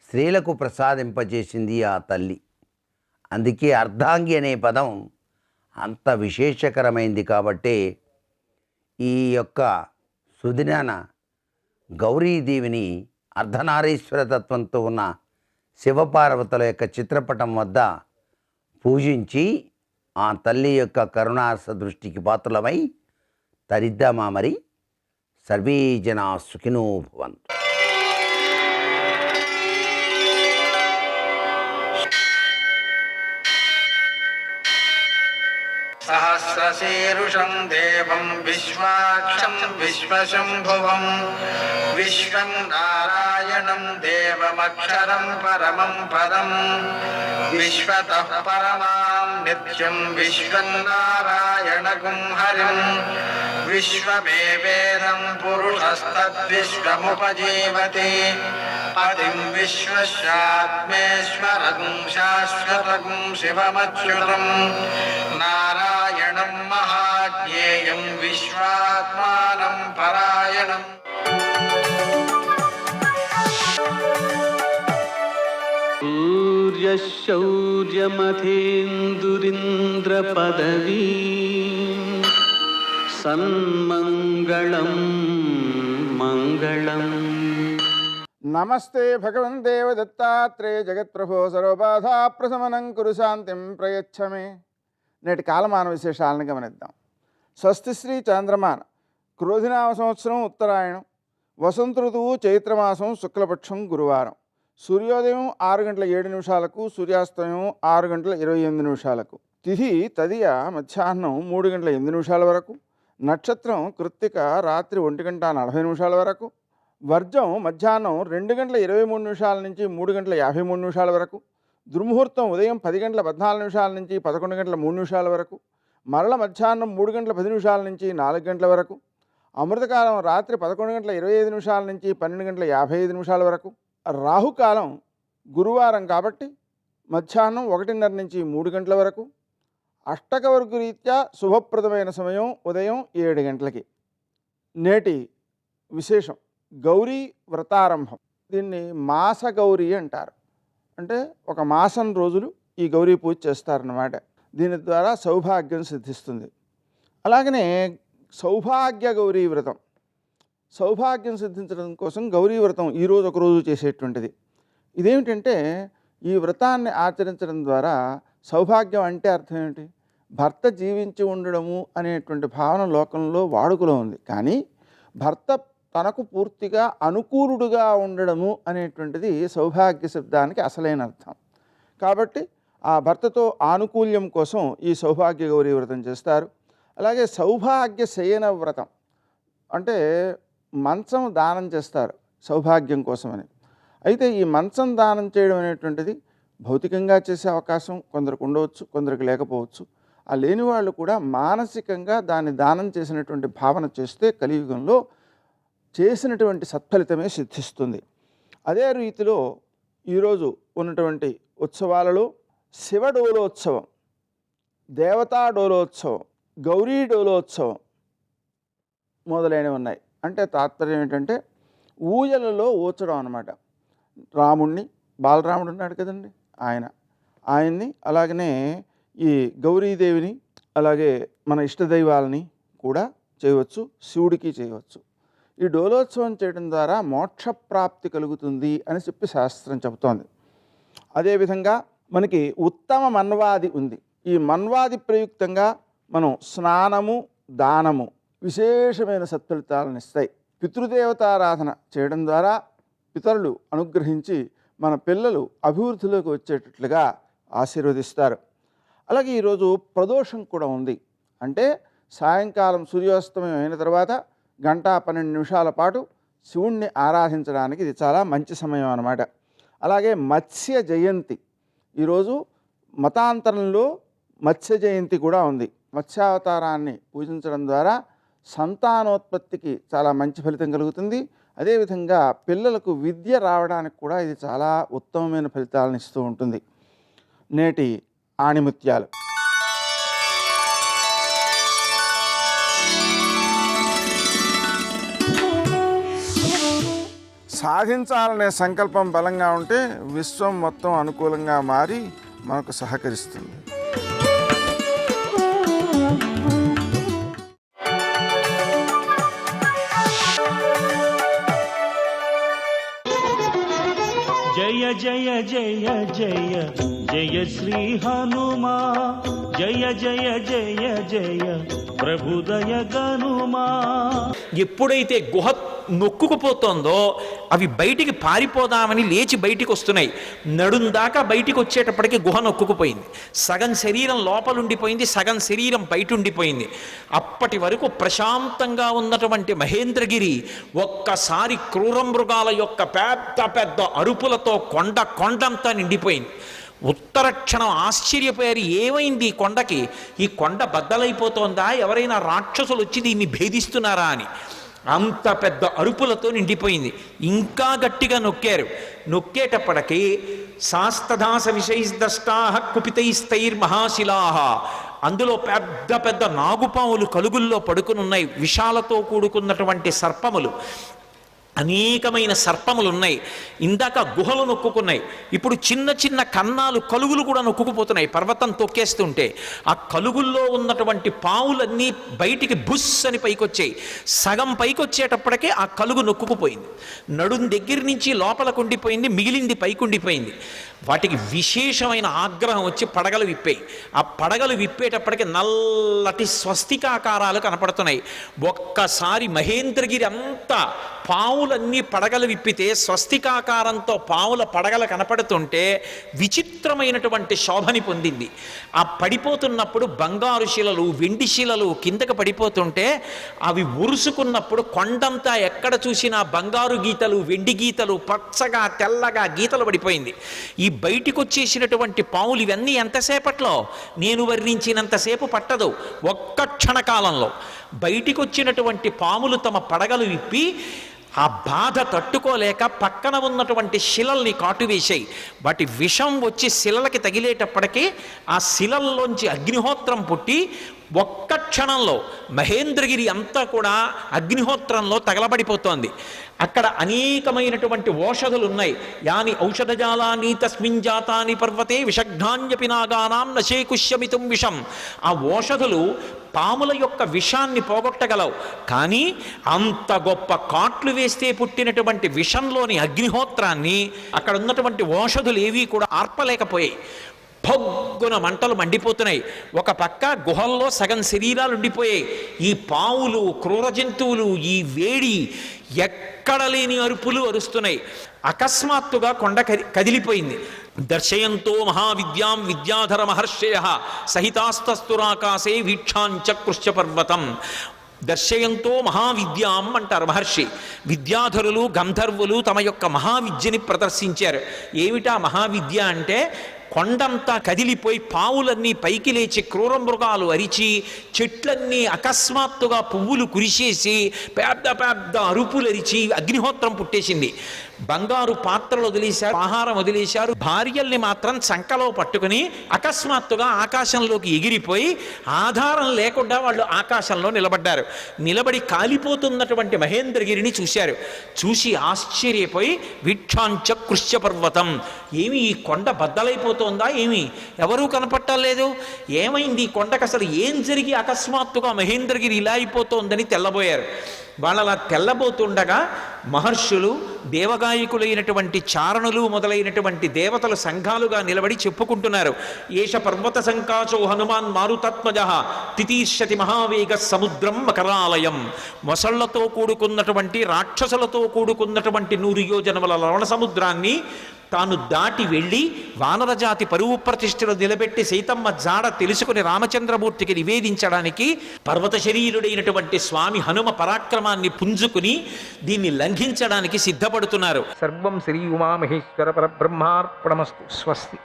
స్త్రీలకు ప్రసాదింపజేసింది ఆ తల్లి. అందుకే అర్ధాంగి అనే పదం అంత విశేషకరమైంది. కాబట్టే ఈ యొక్క సుదినాన గౌరీదేవిని అర్ధనారీశ్వర తత్వంతో ఉన్న శివపార్వతుల యొక్క చిత్రపటం వద్ద పూజించి ఆ తల్లి యొక్క కరుణాస దృష్టికి పాత్రలమై తరిద్దామా మరి. సర్వే జనా సుఖినో భవంతు. సహస్రశీరుషం దేవం విశ్వాక్షం విశ్వశంభువం విశ్వం నారాయణం దేవమక్షరం పరమం పదం విశ్వతః పరమాం నిత్యం విశ్వం నారాయణగుం హరిం విశ్వమేవేదం పురుషస్తద్విశ్వముపజీవతి పతిం విశ్వస్యాత్మేశ్వరం శాశ్వతం శివమచ్యుతం నారాయణం మహాజ్ఞేయం విశ్వాత్మానం పరాయణం. సూర్యశౌర్యమథేందురింద్రపదవీ సన్మంగళం మంగళం. నమస్తే భగవన్ దేవదత్తాత్రేయ జగత్ప్రభో సర్వబాధాప్రశమనం కురు శాంతిం ప్రయచ్చమే. నేటి కాలమాన విశేషాలను గమనిద్దాం. స్వస్తి శ్రీ చాంద్రమాన క్రోధినామ సంవత్సరం ఉత్తరాయణం, వసంత ఋతువు చైత్రమాసం, శుక్లపక్షం, గురువారం. సూర్యోదయం 6:07, సూర్యాస్తమయం 6:28. తిథి తదియ మధ్యాహ్నం 3:08 వరకు. నక్షత్రం కృత్తిక రాత్రి 1:40 వరకు. వర్జం మధ్యాహ్నం 2:23 నుంచి 3:53 వరకు. దుర్ముహూర్తం ఉదయం 10:14 నుంచి 11:03 వరకు. మరల మధ్యాహ్నం 3:10 నుంచి 4 వరకు. అమృతకాలం రాత్రి 11:25 నుంచి 12:55 వరకు. రాహుకాలం గురువారం కాబట్టి మధ్యాహ్నం 1:30 నుంచి 3 గంటల వరకు. అష్టకవర్గు రీత్యా శుభప్రదమైన సమయం ఉదయం 7 గంటలకి. నేటి విశేషం గౌరీ వ్రతారంభం. దీన్ని మాస గౌరీ అంటారు. అంటే ఒక మాసం రోజులు ఈ గౌరీ పూజ చేస్తారన్నమాట. దీని ద్వారా సౌభాగ్యం సిద్ధిస్తుంది. అలాగనే సౌభాగ్య గౌరీ వ్రతం, సౌభాగ్యం సిద్ధించడం కోసం గౌరీ వ్రతం ఈరోజు ఒకరోజు చేసేటువంటిది. ఇదేమిటంటే ఈ వ్రతాన్ని ఆచరించడం ద్వారా సౌభాగ్యం అంటే అర్థం ఏమిటి? భర్త జీవించి ఉండడము అనేటువంటి భావన లోకంలో వాడుకలో ఉంది. కానీ భర్త తనకు పూర్తిగా అనుకూలుడుగా ఉండడము అనేటువంటిది సౌభాగ్య శబ్దానికి అసలైన అర్థం. కాబట్టి ఆ భర్తతో ఆనుకూల్యం కోసం ఈ సౌభాగ్య గౌరీ వ్రతం చేస్తారు. అలాగే సౌభాగ్య శయన వ్రతం అంటే మంచం దానం చేస్తారు సౌభాగ్యం కోసమని. అయితే ఈ మంచం దానం చేయడం అనేటువంటిది భౌతికంగా చేసే అవకాశం కొందరికి ఉండవచ్చు, కొందరికి లేకపోవచ్చు. ఆ లేని వాళ్ళు కూడా మానసికంగా దాన్ని దానం చేసినటువంటి భావన చేస్తే కలియుగంలో చేసినటువంటి సత్ఫలితమే సిద్ధిస్తుంది. అదే రీతిలో ఈరోజు ఉన్నటువంటి ఉత్సవాలలో శివ డోలోత్సవం, దేవతా డోలోత్సవం, గౌరీ డోలోత్సవం మొదలైనవి ఉన్నాయి. అంటే తాత్పర్యం ఏంటంటే ఊయలలో ఊచడం అన్నమాట. రాముణ్ణి, బాలరాముడు ఉన్నాడు కదండి, ఆయన్ని అలాగనే ఈ గౌరీదేవిని అలాగే మన ఇష్టదైవాలని కూడా చేయవచ్చు, శివుడికి చేయవచ్చు. ఈ డోలోత్సవం చేయడం ద్వారా మోక్షప్రాప్తి కలుగుతుంది అని చెప్పి శాస్త్రం చెబుతోంది. అదేవిధంగా మనకి ఉత్తమ మన్వాది ఉంది. ఈ మన్వాది ప్రయుక్తంగా మనం స్నానము, దానము విశేషమైన సత్ఫలితాలను ఇస్తాయి. పితృదేవతారాధన చేయడం ద్వారా పితరులు అనుగ్రహించి మన పిల్లలు అభివృద్ధిలోకి వచ్చేటట్లుగా ఆశీర్వదిస్తారు. అలాగే ఈరోజు ప్రదోషం కూడా ఉంది. అంటే సాయంకాలం సూర్యాస్తమయం అయిన తర్వాత 1:12 పాటు శివుణ్ణి ఆరాధించడానికి ఇది చాలా మంచి సమయం అన్నమాట. అలాగే మత్స్య జయంతి, ఈరోజు మతాంతరంలో మత్స్య జయంతి కూడా ఉంది. మత్స్యావతారాన్ని పూజించడం ద్వారా సంతానోత్పత్తికి చాలా మంచి ఫలితం కలుగుతుంది. అదేవిధంగా పిల్లలకు విద్య రావడానికి కూడా ఇది చాలా ఉత్తమమైన ఫలితాలను ఇస్తూ ఉంటుంది. నేటి ఆణిముత్యాలు. సాధించాలనే సంకల్పం బలంగా ఉంటే విశ్వం మొత్తం అనుకూలంగా మారి మనకు సహకరిస్తుంది. జయ జయ జయ జయ జయ శ్రీ హనుమా జయ జయ జయ జయ ప్రభుదయ గనుమా. ఎప్పుడైతే గుహ నొక్కుకుపోతోందో అవి బయటికి పారిపోదామని లేచి బయటికి వస్తున్నాయి. నడుందాకా బయటికి వచ్చేటప్పటికి గుహ నొక్కుకుపోయింది. సగం శరీరం లోపలుండిపోయింది, సగం శరీరం బయట ఉండిపోయింది. అప్పటి వరకు ప్రశాంతంగా ఉన్నటువంటి మహేంద్రగిరి ఒక్కసారి క్రూర మృగాల యొక్క పెద్ద పెద్ద అరుపులతో కొండంతా నిండిపోయింది. ఉత్తర క్షణం ఆశ్చర్యపోయారు, ఏమైంది ఈ కొండకి? ఈ కొండ బద్దలైపోతోందా? ఎవరైనా రాక్షసులు వచ్చి దీన్ని భేదిస్తున్నారా అని. అంత పెద్ద అరుపులతో నిండిపోయింది. ఇంకా గట్టిగా నొక్కారు. నొక్కేటప్పటికీ శాస్తదాస విషైస్దష్టాహ కుపితైస్తైర్మహాశిలాహ, అందులో పెద్ద పెద్ద నాగుపాములు కలుగుల్లో పడుకుని ఉన్నాయి. విషాలతో కూడుకున్నటువంటి సర్పములు, అనేకమైన సర్పములు ఉన్నాయి. ఇందాక గుహలు నొక్కుకున్నాయి, ఇప్పుడు చిన్న చిన్న కన్నాలు కలుగులు కూడా నొక్కుకుపోతున్నాయి. పర్వతం తొక్కేస్తుంటే ఆ కలుగుల్లో ఉన్నటువంటి పావులన్నీ బయటికి బుస్ అని పైకొచ్చాయి. సగం పైకొచ్చేటప్పటికే ఆ కలుగు నొక్కుకుపోయింది. నడుం దగ్గర నుంచి లోపలకు ఉండిపోయింది, మిగిలింది పైకుండిపోయింది. వాటికి విశేషమైన ఆగ్రహం వచ్చి పడగలు విప్పాయి. ఆ పడగలు విప్పేటప్పటికి నల్లటి స్వస్తికాకారాలు కనపడుతున్నాయి. ఒక్కసారి మహేంద్రగిరి అంతా పావులన్నీ పడగలు విప్పితే స్వస్తికాకారంతో పావుల పడగలు కనపడుతుంటే విచిత్రమైనటువంటి శోభని పొందింది. ఆ పడిపోతున్నప్పుడు బంగారు శిలలు, వెండి శిలలు కిందకు పడిపోతుంటే అవి ఉరుసుకున్నప్పుడు కొండంతా ఎక్కడ చూసినా బంగారు గీతలు, వెండి గీతలు, పచ్చగా తెల్లగా గీతలు పడిపోయింది. ఈ బయటికి వచ్చేసినటువంటి పావులు ఇవన్నీ ఎంతసేపట్లో? నేను వర్ణించినంతసేపు పట్టదు, ఒక్క క్షణకాలంలో. బయటికి వచ్చినటువంటి పాములు తమ పడగలు విప్పి ఆ బాధ తట్టుకోలేక పక్కన ఉన్నటువంటి శిలల్ని కాటువేశాయి. వాటి విషం వచ్చి శిలలకి తగిలేటప్పటికీ ఆ శిలల్లోంచి అగ్నిహోత్రం పుట్టి ఒక్క క్షణంలో మహేంద్రగిరి అంతా కూడా అగ్నిహోత్రంలో తగలబడిపోతోంది. అక్కడ అనేకమైనటువంటి ఓషధులు ఉన్నాయి. యాని ఔషధజాలాని తస్మిన్ జాతాని పర్వతే విషఘ్నాన్యపి నాగానాం నశేకుష్యమితుం విషం. ఆ ఓషధులు పాముల యొక్క విషాన్ని పోగొట్టగలవు, కానీ అంత గొప్ప కాట్లు వేస్తే పుట్టినటువంటి విషంలోని అగ్నిహోత్రాన్ని అక్కడ ఉన్నటువంటి ఓషధులు ఏవీ కూడా ఆర్పలేకపోయాయి. భగ్గున మంటలు మండిపోతున్నాయి. ఒక పక్క గుహల్లో సగం శరీరాలు ఉండిపోయాయి. ఈ పావులు, క్రూర జంతువులు ఈ వేడి ఎక్కడ లేని అరుపులు అరుస్తున్నాయి. అకస్మాత్తుగా కొండ కదిలిపోయింది. దర్శయంతో మహావిద్యాం విద్యాధర మహర్షయ సహితాస్తస్తురాకాశే వీక్షాంచకృష్య పర్వతం. దర్శయంతో మహావిద్యాం అంటారు మహర్షి. విద్యాధరులు, గంధర్వులు తమ యొక్క మహావిద్యని ప్రదర్శించారు. ఏమిటా మహావిద్య అంటే, కొండంతా కదిలిపోయి పావులన్నీ పైకి లేచి క్రూర మృగాలు అరిచి చెట్లన్నీ అకస్మాత్తుగా పువ్వులు కురిసేసి పెద్ద పెద్ద అరుపులు అరిచి అగ్నిహోత్రం పుట్టేసింది. బంగారు పాత్రలు వదిలేశారు, ఆహారం వదిలేశారు. భార్యల్ని మాత్రం చంకలో పట్టుకుని అకస్మాత్తుగా ఆకాశంలోకి ఎగిరిపోయి ఆధారం లేకుండా వాళ్ళు ఆకాశంలో నిలబడ్డారు. నిలబడి కాలిపోతున్నటువంటి మహేంద్రగిరిని చూశారు. చూసి ఆశ్చర్యపోయి వీక్షాంచ కృష్య పర్వతం, ఏమి ఈ కొండ బద్దలైపోతుందా? ఏమి ఎవరూ కనపట్టలేదు, ఏమైంది ఈ కొండకు? అసలు ఏం జరిగి అకస్మాత్తుగా మహేంద్రగిరి ఇలా అయిపోతోందని తెల్లబోయారు. వాళ్ళలా తెల్లబోతుండగా మహర్షులు, దేవగాయకులైనటువంటి చారణులు మొదలైనటువంటి దేవతలు సంఘాలుగా నిలబడి చెప్పుకుంటున్నారు. ఏష పర్వత సంకాచో హనుమాన్ మారుతత్మజ తితీర్షతి మహావేగ సముద్రం మకరాలయం. మొసళ్లతో కూడుకున్నటువంటి, రాక్షసులతో కూడుకున్నటువంటి 100 యోజనముల లవణ సముద్రాన్ని తాను దాటి వెళ్ళి వానరజాతి పరువు ప్రతిష్టలు నిలబెట్టి సీతమ్మ జాడ తెలుసుకుని రామచంద్రమూర్తికి నివేదించడానికి పర్వత శరీరుడైనటువంటి స్వామి హనుమ పరాక్రమాన్ని పుంజుకుని దీన్ని లంఘించడానికి సిద్ధపడుతున్నారు. సర్వం శ్రీ ఉమామహేశ్వర పరబ్రహ్మార్పణమస్తు. స్వస్తి.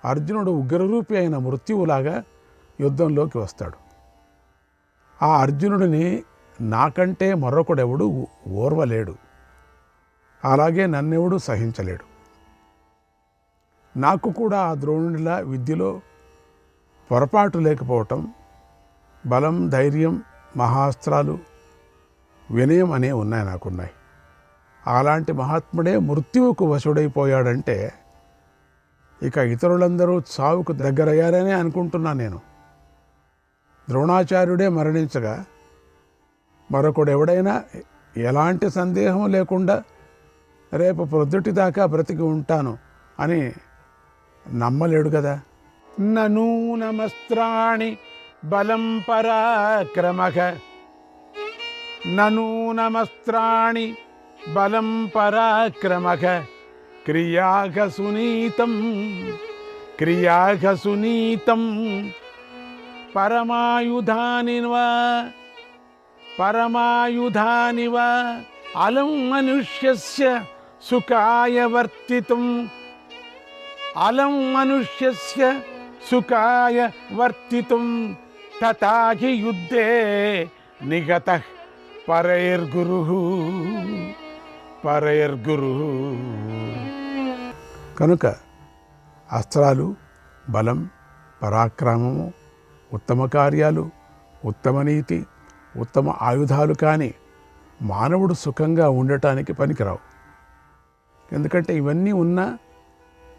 అర్జునుడు ఉగ్రరూపి అయిన మృత్యువులాగా యుద్ధంలోకి వస్తాడు. ఆ అర్జునుడిని నాకంటే మరొకడెవడు ఓర్వలేడు, అలాగే నన్నెవడు సహించలేడు. నాకు కూడా ఆ ద్రోణుడిలా విద్యలో పొరపాటు లేకపోవటం, బలం, ధైర్యం మహాస్త్రాలు, వినయం అనే నాకున్నాయి. అలాంటి మహాత్ముడే మృత్యువుకు వశుడైపోయాడంటే ఇక ఇతరులందరూ చావుకు దగ్గరయ్యారనే అనుకుంటున్నా నేను. ద్రోణాచార్యుడే మరణించగా మరొకడు ఎవడైనా ఎలాంటి సందేహం లేకుండా రేపు ప్రొద్దుటి దాకా బ్రతికి ఉంటాను అని నమ్మలేడు కదా. నూనమస్త్రాణి బలం పరాక్రమః, నూనమస్త్రాణి బలం పరాక్రమః, క్రియాగ సునీతం పరమాయుధాని వా అలం మనుష్యస్య సుఖాయ వర్తితుం తథాహి యుద్ధే నిగతః పరైర్గురు. కనుక అస్త్రాలు, బలం, పరాక్రమము, ఉత్తమ కార్యాలు, ఉత్తమ నీతి, ఉత్తమ ఆయుధాలు కానీ మానవుడు సుఖంగా ఉండటానికి పనికిరావు. ఎందుకంటే ఇవన్నీ ఉన్న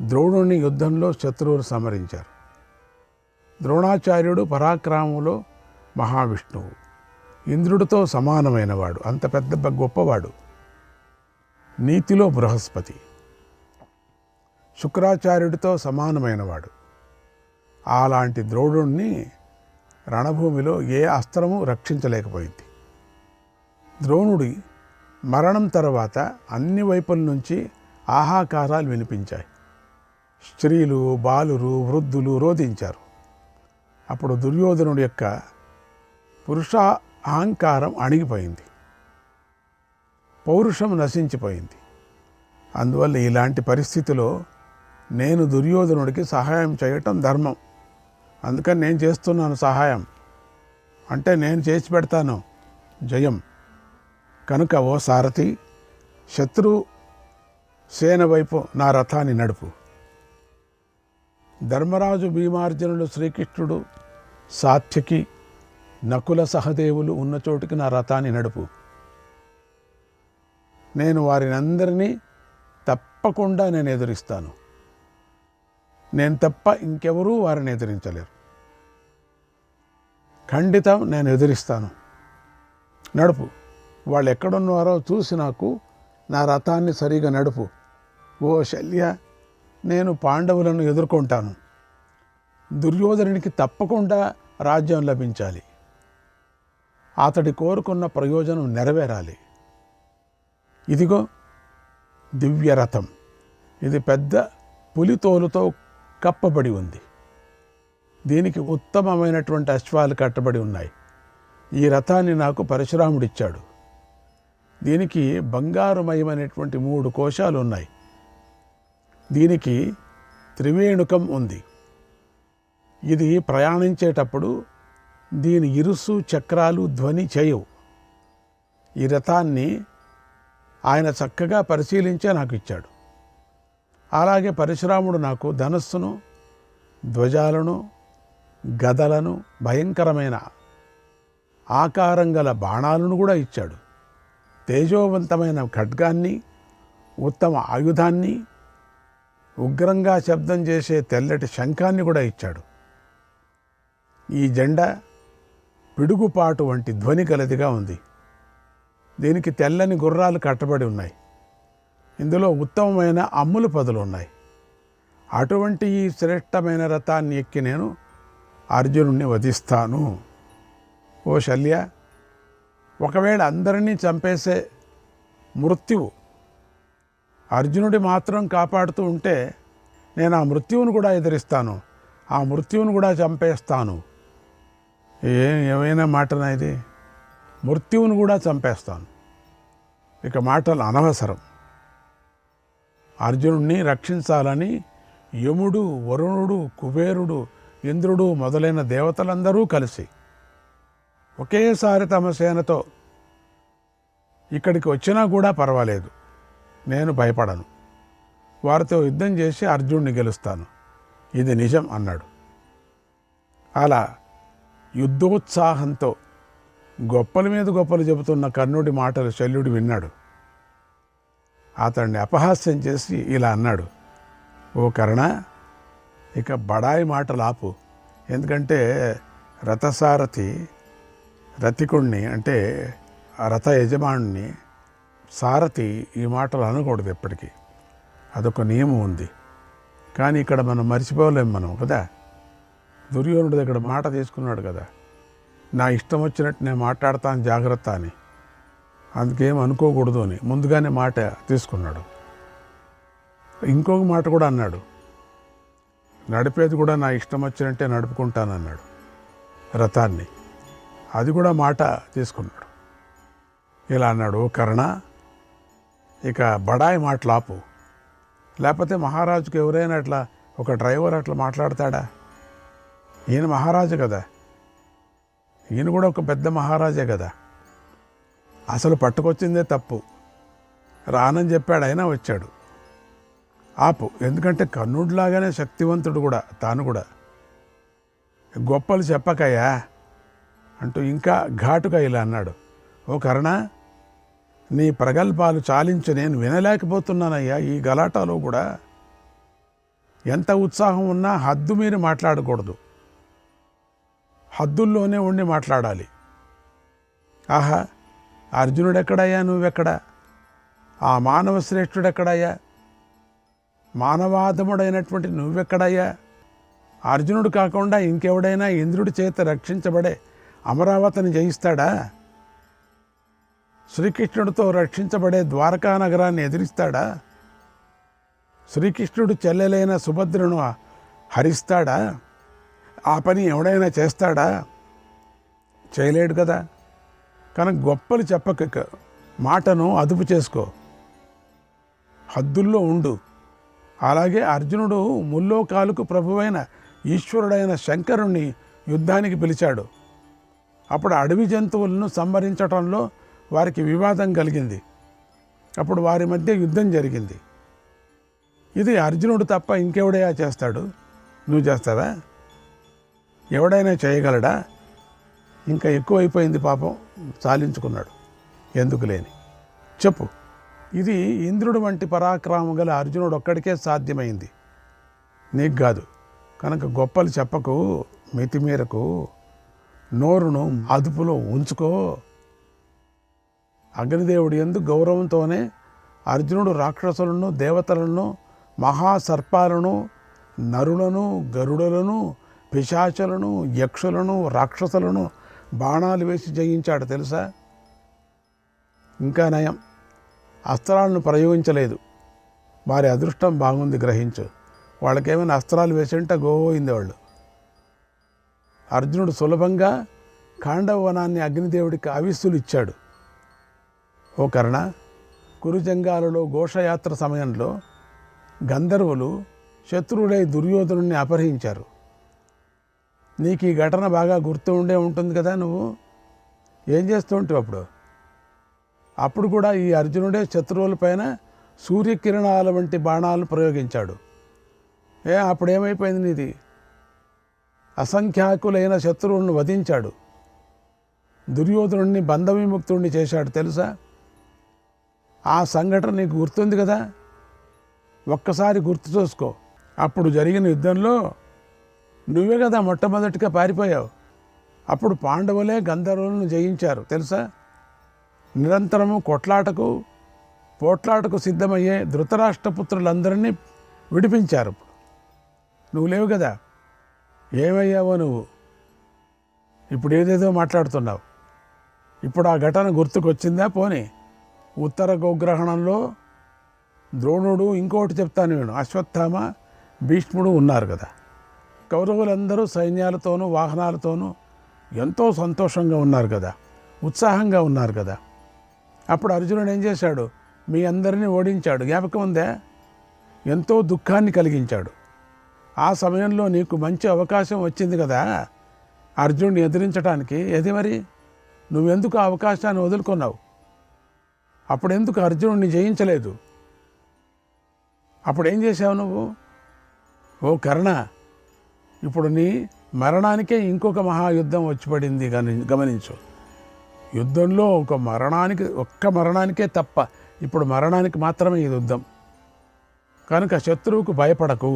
ద్రోణుని యుద్ధంలో శత్రువులు సమరించారు. ద్రోణాచార్యుడు పరాక్రమంలో మహావిష్ణువు, ఇంద్రుడితో సమానమైనవాడు, అంత పెద్ద గొప్పవాడు. నీతిలో బృహస్పతి, శుక్రాచార్యుడితో సమానమైనవాడు. అలాంటి ద్రోణుణ్ణి రణభూమిలో ఏ అస్త్రము రక్షించలేకపోయింది. ద్రోణుడి మరణం తర్వాత అన్ని వైపుల నుంచి ఆహాకారాలు వినిపించాయి. స్త్రీలు, బాలురు, వృద్ధులు రోధించారు. అప్పుడు దుర్యోధనుడి యొక్క పురుష అహంకారం అణిగిపోయింది, పౌరుషం నశించిపోయింది. అందువల్ల ఇలాంటి పరిస్థితిలో నేను దుర్యోధనుడికి సహాయం చేయటం ధర్మం. అందుకని నేను చేస్తున్నాను సహాయం, అంటే నేను చేసి పెడతాను జయం. కనుక ఓ సారథి, శత్రు సేన వైపు నా రథాన్ని నడుపు. ధర్మరాజు, భీమార్జునులు, శ్రీకృష్ణుడు, సాత్యకి, నకుల సహదేవులు ఉన్న చోటుకి నా రథాన్ని నడుపు. నేను వారిని అందరినీ తప్పకుండా నేను ఎదురిస్తాను. నేను తప్ప ఇంకెవరూ వారిని ఎదిరించలేరు. ఖండితం నేను ఎదిరిస్తాను. నడుపు. వాళ్ళు ఎక్కడున్నారో చూసి నాకు నా రథాన్ని సరిగా నడుపు. ఓ శల్య, నేను పాండవులను ఎదుర్కొంటాను. దుర్యోధనునికి తప్పకుండా రాజ్యం లభించాలి. అతడి కోరుకున్న ప్రయోజనం నెరవేరాలి. ఇదిగో దివ్యరథం. ఇది పెద్ద పులితోలుతో కప్పబడి ఉంది. దీనికి ఉత్తమమైనటువంటి అశ్వాలు కట్టబడి ఉన్నాయి. ఈ రథాన్ని నాకు పరశురాముడిచ్చాడు. దీనికి బంగారుమయమైనటువంటి 3 కోశాలు ఉన్నాయి. దీనికి త్రివేణుకం ఉంది. ఇది ప్రయాణించేటప్పుడు దీని ఇరుసు, చక్రాలు ధ్వని చేయవు. ఈ రథాన్ని ఆయన చక్కగా పరిశీలించే నాకు ఇచ్చాడు. అలాగే పరశురాముడు నాకు ధనస్సును, ధ్వజాలను, గదలను, భయంకరమైన ఆకారం గల బాణాలను కూడా ఇచ్చాడు. తేజోవంతమైన ఖడ్గాన్ని, ఉత్తమ ఆయుధాన్ని, ఉగ్రంగా శబ్దం చేసే తెల్లటి శంఖాన్ని కూడా ఇచ్చాడు. ఈ జెండా పిడుగుపాటు వంటి ధ్వని కలదిగా ఉంది. దీనికి తెల్లని గుర్రాలు కట్టబడి ఉన్నాయి. ఇందులో ఉత్తమమైన అమ్ముల పదులు ఉన్నాయి. అటువంటి ఈ శ్రేష్టమైన రథాన్ని ఎక్కి నేను అర్జునుడిని వధిస్తాను. ఓ శల్య, ఒకవేళ అందరినీ చంపేసే మృత్యువు అర్జునుడి మాత్రం కాపాడుతూ ఉంటే నేను ఆ మృత్యువును కూడా ఎదిరిస్తాను, ఆ మృత్యువును కూడా చంపేస్తాను. ఏమైనా మాటనా ఇది? మృత్యువును కూడా చంపేస్తాను. ఇక మాటలు అనవసరం. అర్జునుడిని రక్షించాలని యముడు, వరుణుడు, కుబేరుడు, ఇంద్రుడు మొదలైన దేవతలందరూ కలిసి ఒకేసారి తమ సేనతో ఇక్కడికి వచ్చినా కూడా పర్వాలేదు, నేను భయపడను. వారితో యుద్ధం చేసి అర్జునుడిని గెలుస్తాను, ఇది నిజం అన్నాడు. అలా యుద్ధోత్సాహంతో గొప్పల మీద గొప్పలు చెబుతున్న కర్ణుడి మాటలు శల్యుడు విన్నాడు. అతన్ని అపహాస్యం చేసి ఇలా అన్నాడు, ఓ కర్ణ, ఇక బడాయి మాటలు ఆపు. ఎందుకంటే రథసారథి రథికుణ్ణి అంటే ఆ రథ యజమానుని సారథి ఈ మాటలు అనకూడదు ఎప్పటికీ, అదొక నియమం ఉంది. కానీ ఇక్కడ మనం మర్చిపోలేము మనం కదా. దుర్యోధనుడి దగ్గర మాట తీసుకున్నాడు కదా, నా ఇష్టం వచ్చినట్టు నేను మాట్లాడతాను జాగ్రత్త అని, అందుకేం అనుకోకూడదు అని ముందుగానే మాట తీసుకున్నాడు. ఇంకొక మాట కూడా అన్నాడు, నడిపేది కూడా నా ఇష్టం వచ్చినట్టే నడుపుకుంటానన్నాడు రథాన్ని, అది కూడా మాట తీసుకున్నాడు. ఇలా అన్నాడు, ఓ కర్ణ, ఇక బడాయి మాటలు ఆపు. లేకపోతే మహారాజుకి ఎవరైనా అట్లా ఒక డ్రైవర్ అట్లా మాట్లాడతాడా? ఈయన మహారాజు కదా, ఈయన కూడా ఒక పెద్ద మహారాజే కదా. అసలు పట్టుకొచ్చిందే తప్పు, రానని చెప్పాడు అయినా వచ్చాడు. ఆపు, ఎందుకంటే కర్ణుడిలాగానే శక్తివంతుడు కూడా తాను కూడా. గొప్పలు చెప్పకయ్యా అంటూ ఇంకా ఘాటుగా ఇలా అన్నాడు, ఓ కర్ణ, నీ ప్రగల్భాలు చాలించి నేను వినలేకపోతున్నానయ్యా. ఈ గలాటాలో కూడా ఎంత ఉత్సాహం ఉన్నా హద్దు మీరు మాట్లాడకూడదు, హద్దుల్లోనే ఉండి మాట్లాడాలి. ఆహా, అర్జునుడెక్కడయ్యా, నువ్వెక్కడా? ఆ మానవ శ్రేష్ఠుడెక్కడయ్యా? మానవాధముడైనటువంటి నువ్వెక్కడయ్యా? అర్జునుడు కాకుండా ఇంకెవడైనా ఇంద్రుడి చేత రక్షించబడే అమరావతిని జయిస్తాడా? శ్రీకృష్ణుడితో రక్షించబడే ద్వారకా నగరాన్ని ఎదిరిస్తాడా? శ్రీకృష్ణుడు చెల్లెలైన సుభద్రను హరిస్తాడా? ఆ పని ఎవడైనా చేస్తాడా? చేయలేడు కదా. కనుక గొప్పలు చెప్పక మాటను అదుపు చేసుకో, హద్దుల్లో ఉండు. అలాగే అర్జునుడు ముల్లోకాలకు ప్రభువైన ఈశ్వరుడైన శంకరుణ్ణి యుద్ధానికి పిలిచాడు. అప్పుడు అడవి జంతువులను సంహరించటంలో వారికి వివాదం కలిగింది. అప్పుడు వారి మధ్య యుద్ధం జరిగింది. ఇది అర్జునుడు తప్ప ఇంకెవడైనా చేస్తాడు? నువ్వు చేస్తావా? ఎవడైనా చేయగలడా? ఇంకా ఎక్కువైపోయింది పాపం, చాలించుకున్నాడు. ఎందుకు లేని చెప్పు. ఇది ఇంద్రుడు వంటి పరాక్రమం గల అర్జునుడు ఒక్కడికే సాధ్యమైంది, నీకు కాదు. కనుక గొప్పలు చెప్పకు, మితిమీరకు, నోరును అదుపులో ఉంచుకో. అగ్నిదేవుడి యందు గౌరవంతోనే అర్జునుడు రాక్షసులను, దేవతలను, మహాసర్పాలను, నరులను, గరుడులను, పిశాచులను, యక్షులను, రాక్షసులను బాణాలు వేసి జయించాడు తెలుసా. ఇంకా నయం, అస్త్రాలను ప్రయోగించలేదు. వారి అదృష్టం బాగుంది, గ్రహించు. వాళ్ళకేమైనా అస్త్రాలు వేసింటే గోయింది వాళ్ళు. అర్జునుడు సులభంగా ఖాండవ వనాన్ని అగ్నిదేవుడికి ఆవిస్సులు ఇచ్చాడు. ఓ కర్ణ, కురుజంగాలలో ఘోషయాత్ర సమయంలో గంధర్వులు శత్రువులై దుర్యోధనుడిని అపహరించారు. నీకు ఈ ఘటన బాగా గుర్తు ఉండే ఉంటుంది కదా. నువ్వు ఏం చేస్తూ ఉంటావు అప్పుడు కూడా ఈ అర్జునుడే శత్రువులపైన సూర్యకిరణాల వంటి బాణాలు ప్రయోగించాడు. అప్పుడు ఏమైపోయింది నీది? అసంఖ్యాకులైన శత్రువులను వధించాడు. దుర్యోధనుడిని బంధవిముక్తుడిని చేశాడు తెలుసా. ఆ సంఘటన నీకు గుర్తుంది కదా. ఒక్కసారి గుర్తు చూసుకో. అప్పుడు జరిగిన యుద్ధంలో నువ్వే కదా మొట్టమొదటిగా పారిపోయావు. అప్పుడు పాండవులే గంధర్వులను జయించారు తెలుసా. నిరంతరము పోట్లాటకు సిద్ధమయ్యే ధృతరాష్ట్రపుత్రులందరినీ విడిపించారు. నువ్వు లేవు కదా. ఏమయ్యావో నువ్వు? ఇప్పుడు ఏదేదో మాట్లాడుతున్నావు. ఇప్పుడు ఆ ఘటన గుర్తుకొచ్చిందా? పోనీ ఉత్తర గోగ్రహణంలో ద్రోణుడు, ఇంకోటి చెప్తాను నేను, అశ్వత్థామ, భీష్ముడు ఉన్నారు కదా. కౌరవులందరూ సైన్యాలతోనూ వాహనాలతోనూ ఎంతో సంతోషంగా ఉన్నారు కదా, ఉత్సాహంగా ఉన్నారు కదా. అప్పుడు అర్జునుడు ఏం చేశాడు? మీ అందరినీ ఓడించాడు. జ్ఞాపకం ఉందా? ఎంతో దుఃఖాన్ని కలిగించాడు. ఆ సమయంలో నీకు మంచి అవకాశం వచ్చింది కదా అర్జునుడిని ఎదిరించడానికి. ఏది మరి? నువ్వెందుకు ఆ అవకాశాన్ని వదులుకున్నావు? అప్పుడెందుకు అర్జునుడిని జయించలేదు? అప్పుడేం చేశావు నువ్వు? ఓ కర్ణ, ఇప్పుడు నీ మరణానికే ఇంకొక మహాయుద్ధం వచ్చి పడింది. గమనించు. యుద్ధంలో ఒక్క మరణానికే తప్ప, ఇప్పుడు మరణానికి మాత్రమే ఇది యుద్ధం. కనుక శత్రువుకు భయపడకు,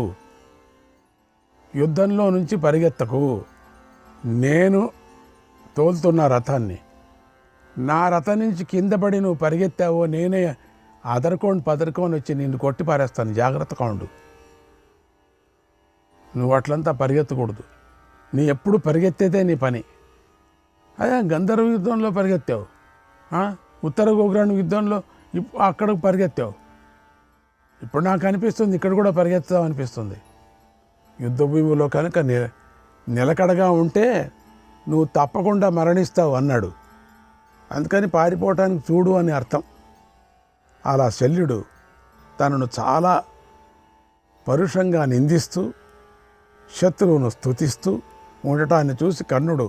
యుద్ధంలో నుంచి పరిగెత్తకు. నేను తోలుతున్న రథాన్ని, నా రథం నుంచి కింద పడి నువ్వు పరిగెత్తావో నేనే పదరుకొని వచ్చి నిన్ను కొట్టి పారేస్తాను, జాగ్రత్తగా ఉండు. నువ్వు అట్లంతా పరిగెత్తకూడదు. నీ ఎప్పుడు పరిగెత్తేదే నీ పని. అదే గంధర్వ యుద్ధంలో పరిగెత్తావు, ఉత్తర గోగ్రాణ యుద్ధంలో అక్కడికి పరిగెత్తావు. ఇప్పుడు నాకు అనిపిస్తుంది ఇక్కడ కూడా పరిగెత్తావు అనిపిస్తుంది. యుద్ధ భూమిలో కనుక నిలకడగా ఉంటే నువ్వు తప్పకుండా మరణిస్తావు అన్నాడు. అందుకని పారిపోవటానికి చూడు అని అర్థం. అలా శల్యుడు తనను చాలా పరుషంగా నిందిస్తూ శత్రువును స్తుతిస్తూ ఉండటాన్ని చూసి కర్ణుడు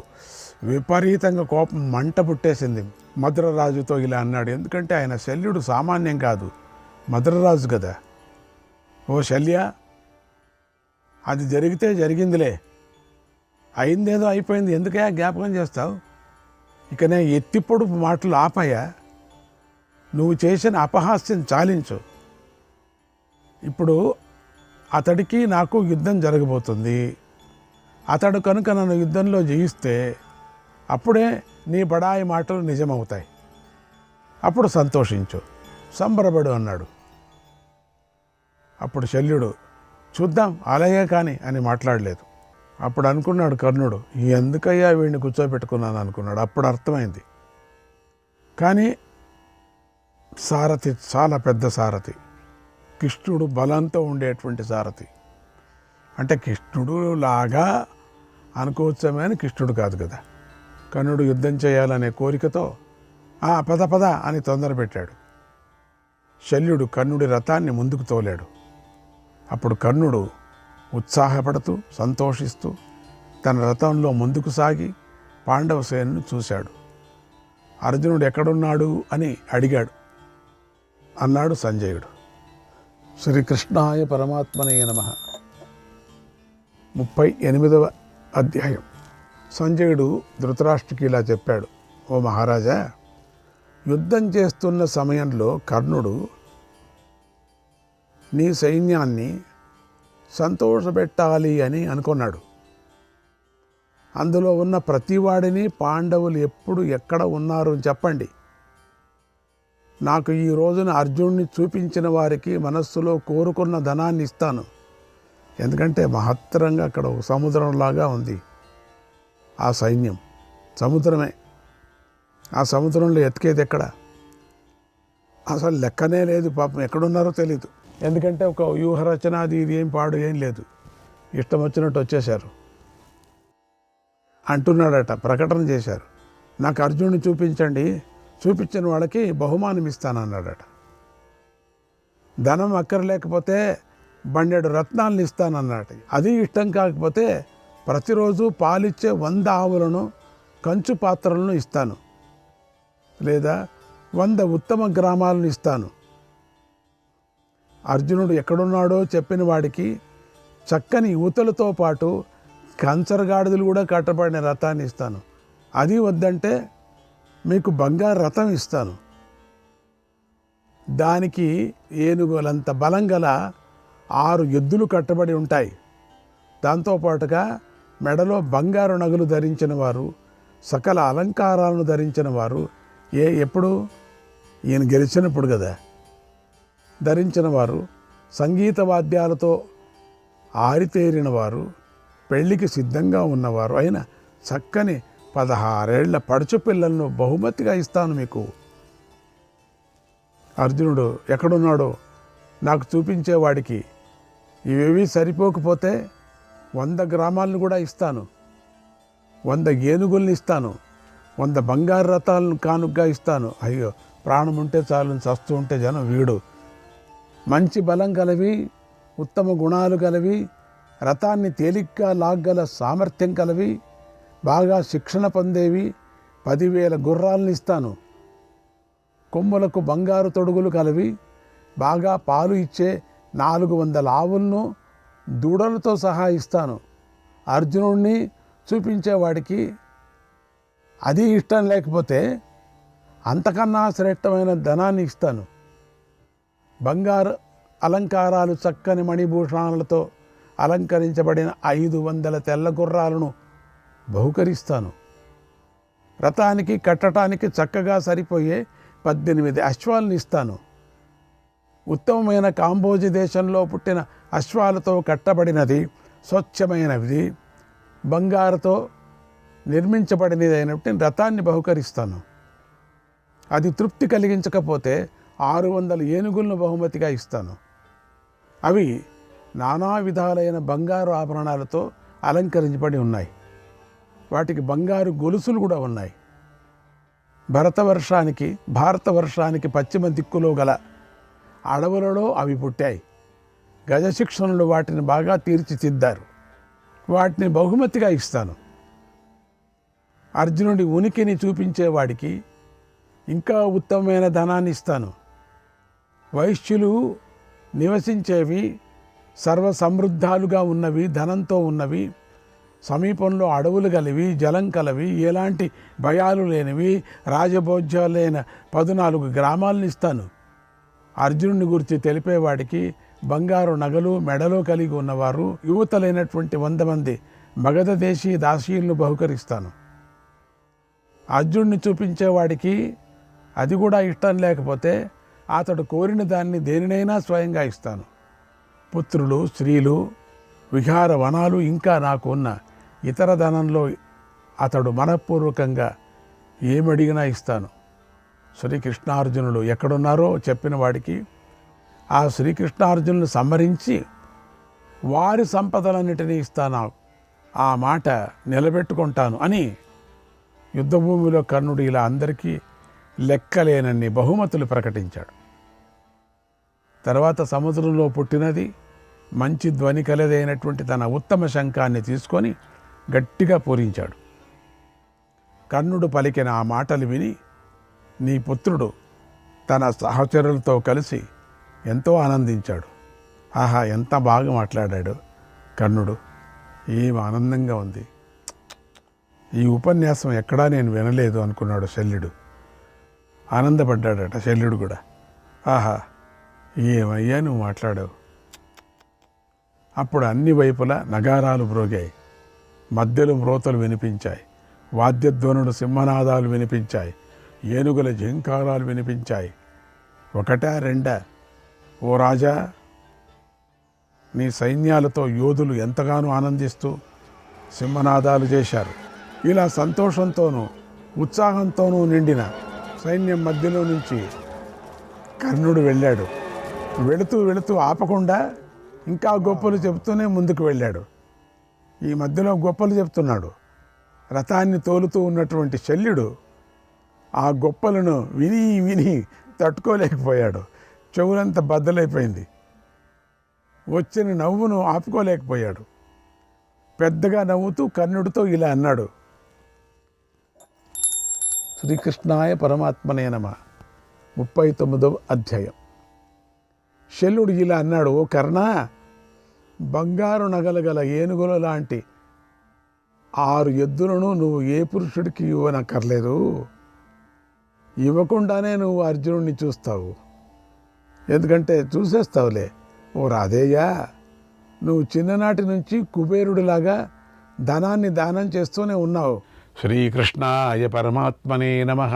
విపరీతంగా కోపం మంట పుట్టేసింది. మధురరాజుతో ఇలా అన్నాడు. ఎందుకంటే ఆయన శల్యుడు సామాన్యం కాదు, మధురరాజు కదా. ఓ శల్య, అది జరిగితే జరిగిందిలే, అయిందేదో అయిపోయింది, ఎందుకయ్యా జ్ఞాపకం చేస్తావు? ఇక నేను ఎత్తిపొడుపు మాటలు ఆపయ్యా, నువ్వు చేసిన అపహాస్యం చాలించు. ఇప్పుడు అతడికి నాకు యుద్ధం జరగబోతుంది. అతడు కనుక నన్ను యుద్ధంలో జయిస్తే అప్పుడే నీ బడాయి మాటలు నిజమవుతాయి, అప్పుడు సంతోషించు, సంబరపడు అన్నాడు. అప్పుడు శల్యుడు చూద్దాం అలాగే కానీ అని మాట్లాడలేదు. అప్పుడు అనుకున్నాడు కర్ణుడు, ఎందుకయ్యా వీడిని కూర్చోబెట్టుకున్నాను అనుకున్నాడు. అప్పుడు అర్థమైంది. కానీ సారథి చాలా పెద్ద సారథి, కృష్ణుడు బలంతో ఉండేటువంటి సారథి. అంటే కృష్ణుడు లాగా అనుకోవచ్చామే అని కృష్ణుడు కాదు కదా. కర్ణుడు యుద్ధం చేయాలనే కోరికతో పద అని తొందర పెట్టాడు. శల్యుడు కర్ణుడి రథాన్ని ముందుకు తోలాడు. అప్పుడు కర్ణుడు ఉత్సాహపడుతూ సంతోషిస్తూ తన రథంలో ముందుకు సాగి పాండవ సేనను చూశాడు. అర్జునుడు ఎక్కడున్నాడు అని అడిగాడు. అన్నాడు సంజయుడు. శ్రీకృష్ణాయ పరమాత్మనే నమః. 38వ అధ్యాయం. సంజయుడు ధృతరాష్ట్రుడికి ఇలా చెప్పాడు, ఓ మహారాజా, యుద్ధం చేస్తున్న సమయంలో కర్ణుడు నీ సైన్యాన్ని సంతోషపెట్టాలి అని అనుకున్నాడు. అందులో ఉన్న ప్రతివాడిని పాండవులు ఎప్పుడు ఎక్కడ ఉన్నారు అని చెప్పండి. నాకు ఈ రోజున అర్జునుడిని చూపించిన వారికి మనస్సులో కోరుకున్న ధనాన్ని ఇస్తాను. ఎందుకంటే మహత్తరంగా అక్కడ ఒక సముద్రంలాగా ఉంది ఆ సైన్యం. సముద్రమే. ఆ సముద్రంలో ఎతికేది ఎక్కడ? అసలు లెక్కనే లేదు. పాపం ఎక్కడున్నారో తెలీదు. ఎందుకంటే ఒక వ్యూహరచన అది ఇది ఏం పాడు ఏం లేదు, ఇష్టం వచ్చినట్టు వచ్చేశారు. అంటున్నాడట, ప్రకటన చేశారు, నాకు అర్జునుడిని చూపించండి, చూపించిన వాళ్ళకి బహుమానం ఇస్తానన్నాడట. ధనం అక్కర్లేకపోతే బండెడు రత్నాలను ఇస్తానన్నాడు. అది ఇష్టం కాకపోతే ప్రతిరోజు పాలిచ్చే 100 ఆవులను, కంచు పాత్రలను ఇస్తాను, లేదా 100 ఉత్తమ గ్రామాలను ఇస్తాను. అర్జునుడు ఎక్కడున్నాడో చెప్పిన వాడికి చక్కని యువతలతో పాటు కంచరగాడిదలు కూడా కట్టబడిన రథాన్ని ఇస్తాను. అది వద్దంటే మీకు బంగారు రథం ఇస్తాను. దానికి ఏనుగులంత బలం గల 6 ఎద్దులు కట్టబడి ఉంటాయి. దాంతోపాటుగా మెడలో బంగారు నగలు ధరించిన వారు, సకల అలంకారాలను ధరించిన వారు, ఎప్పుడు ఈయన గెలిచినప్పుడు కదా ధరించిన వారు, సంగీత వాద్యాలతో ఆరితేరిన వారు, పెళ్లికి సిద్ధంగా ఉన్నవారు అయిన చక్కని 16 ఏళ్ల పడుచు పిల్లలను బహుమతిగా ఇస్తాను మీకు. అర్జునుడు ఎక్కడున్నాడో నాకు చూపించేవాడికి ఇవేవి సరిపోకపోతే 100 గ్రామాలను కూడా ఇస్తాను, 100 ఏనుగుల్ని ఇస్తాను, 100 బంగారు రథాలను కానుకగా ఇస్తాను. అయ్యో, ప్రాణం ఉంటే చాలు, చస్తూ ఉంటే జనం వీడు. మంచి బలం కలవి, ఉత్తమ గుణాలు కలవి, రథాన్ని తేలిగ్గా లాగ్గల సామర్థ్యం కలవి, బాగా శిక్షణ పొందేవి 10,000 గుర్రాలను ఇస్తాను. కొమ్ములకు బంగారు తొడుగులు కలవి, బాగా పాలు ఇచ్చే 400 ఆవులను దూడలతో సహా ఇస్తాను. అర్జునుడిని చూపించేవాడికి అది ఇష్టం లేకపోతే అంతకన్నా శ్రేష్టమైన ధనాన్ని ఇస్తాను. బంగారు అలంకారాలు, చక్కని మణిభూషణాలతో అలంకరించబడిన 500 తెల్ల గుర్రాలను బహుకరిస్తాను. రథానికి కట్టడానికి చక్కగా సరిపోయే 18 అశ్వాలను ఇస్తాను. ఉత్తమమైన కాంబోజి దేశంలో పుట్టిన అశ్వాలతో కట్టబడినది, స్వచ్ఛమైనది, బంగారుతో నిర్మించబడినది అయినటువంటి రథాన్ని బహుకరిస్తాను. అది తృప్తి కలిగించకపోతే 600 ఏనుగులను బహుమతిగా ఇస్తాను. అవి నానా విధాలైన బంగారు ఆభరణాలతో అలంకరించబడి ఉన్నాయి. వాటికి బంగారు గొలుసులు కూడా ఉన్నాయి. భారతవర్షానికి పశ్చిమ దిక్కులో గల అడవులలో అవి పుట్టాయి. గజశిక్షణులు వాటిని బాగా తీర్చిదిద్దారు. వాటిని బహుమతిగా ఇస్తాను. అర్జునుడి ఉనికిని చూపించేవాడికి ఇంకా ఉత్తమమైన ధనాన్ని ఇస్తాను. వైశ్యులు నివసించేవి, సర్వసమృద్ధాలుగా ఉన్నవి, ధనంతో ఉన్నవి, సమీపంలో అడవులు గలవి, జలం కలవి, ఎలాంటి భయాలు లేనివి, రాజభోజ్యాలైన 14 గ్రామాలను ఇస్తాను. అర్జునుని గురించి తెలిపేవాడికి బంగారు నగలు మెడలో కలిగి ఉన్నవారు, యువతలైనటువంటి 100 మంది మగధ దేశీ దాసీలను బహుకరిస్తాను. అర్జునుడిని చూపించేవాడికి అది కూడా ఇష్టం లేకపోతే అతడు కోరిన దాన్ని దేనినైనా స్వయంగా ఇస్తాను. పుత్రులు, స్త్రీలు, విహార వనాలు, ఇంకా నాకు ఉన్న ఇతర ధనంలో అతడు మనఃపూర్వకంగా ఏమడిగినా ఇస్తాను. శ్రీకృష్ణార్జునులు ఎక్కడున్నారో చెప్పిన వాడికి ఆ శ్రీకృష్ణార్జునులు సంహరించి వారి సంపదలన్నిటినీ ఇస్తాను, ఆ మాట నిలబెట్టుకుంటాను అని యుద్ధభూమిలో కర్ణుడు ఇలా అందరికీ లెక్కలేనన్ని బహుమతులు ప్రకటించాడు. తర్వాత సముద్రంలో పుట్టినది, మంచి ధ్వని కలదైనటువంటి తన ఉత్తమ శంఖాన్ని తీసుకొని గట్టిగా పూరించాడు. కర్ణుడు పలికిన ఆ మాటలు విని నీ పుత్రుడు తన సహచరులతో కలిసి ఎంతో ఆనందించాడు. ఆహా, ఎంత బాగా మాట్లాడాడు కర్ణుడు, ఏం ఆనందంగా ఉంది, ఈ ఉపన్యాసం ఎక్కడా నేను వినలేదు అనుకున్నాడు శల్యుడు. ఆనందపడ్డాడట శల్యుడు కూడా. ఆహా, ఏమయ్యా నువ్వు మాట్లాడావు. అప్పుడు అన్ని వైపులా నగారాలు మ్రోగాయి, మధ్యలో మ్రోతలు వినిపించాయి, వాద్యధ్వనుడు సింహనాదాలు వినిపించాయి, ఏనుగుల ఝంకారాలు వినిపించాయి. 1, 2 ఓ రాజా, నీ సైన్యాలతో యోధులు ఎంతగానో ఆనందిస్తూ సింహనాదాలు చేశారు. ఇలా సంతోషంతోనూ ఉత్సాహంతోనూ నిండిన సైన్యం మధ్యలో నుంచి కర్ణుడు వెళ్ళాడు. వెళుతూ వెళుతూ ఆపకుండా ఇంకా గొప్పలు చెబుతూనే ముందుకు వెళ్ళాడు. ఈ మధ్యలో గొప్పలు చెప్తున్నాడు. రథాన్ని తోలుతూ ఉన్నటువంటి శల్యుడు ఆ గొప్పలను విని విని తట్టుకోలేకపోయాడు. చెవులంతా బద్దలైపోయింది. వచ్చిన నవ్వును ఆపుకోలేకపోయాడు. పెద్దగా నవ్వుతూ కర్ణుడితో ఇలా అన్నాడు. శ్రీకృష్ణాయ పరమాత్మనే నమః. 39వ అధ్యాయం. శల్యుడు ఇలా అన్నాడు, ఓ కర్ణ, బంగారు నగలు గల ఏనుగుల లాంటి 6 ఎద్దులను నువ్వు ఏ పురుషుడికి ఇవ్వనక్కర్లేదు. ఇవ్వకుండానే నువ్వు అర్జునుడిని చూస్తావు. ఎందుకంటే చూసేస్తావులే. ఓ రాధేయ్యా, నువ్వు చిన్ననాటి నుంచి కుబేరుడిలాగా ధనాన్ని దానం చేస్తూనే ఉన్నావు. శ్రీకృష్ణాయ పరమాత్మనే నమః.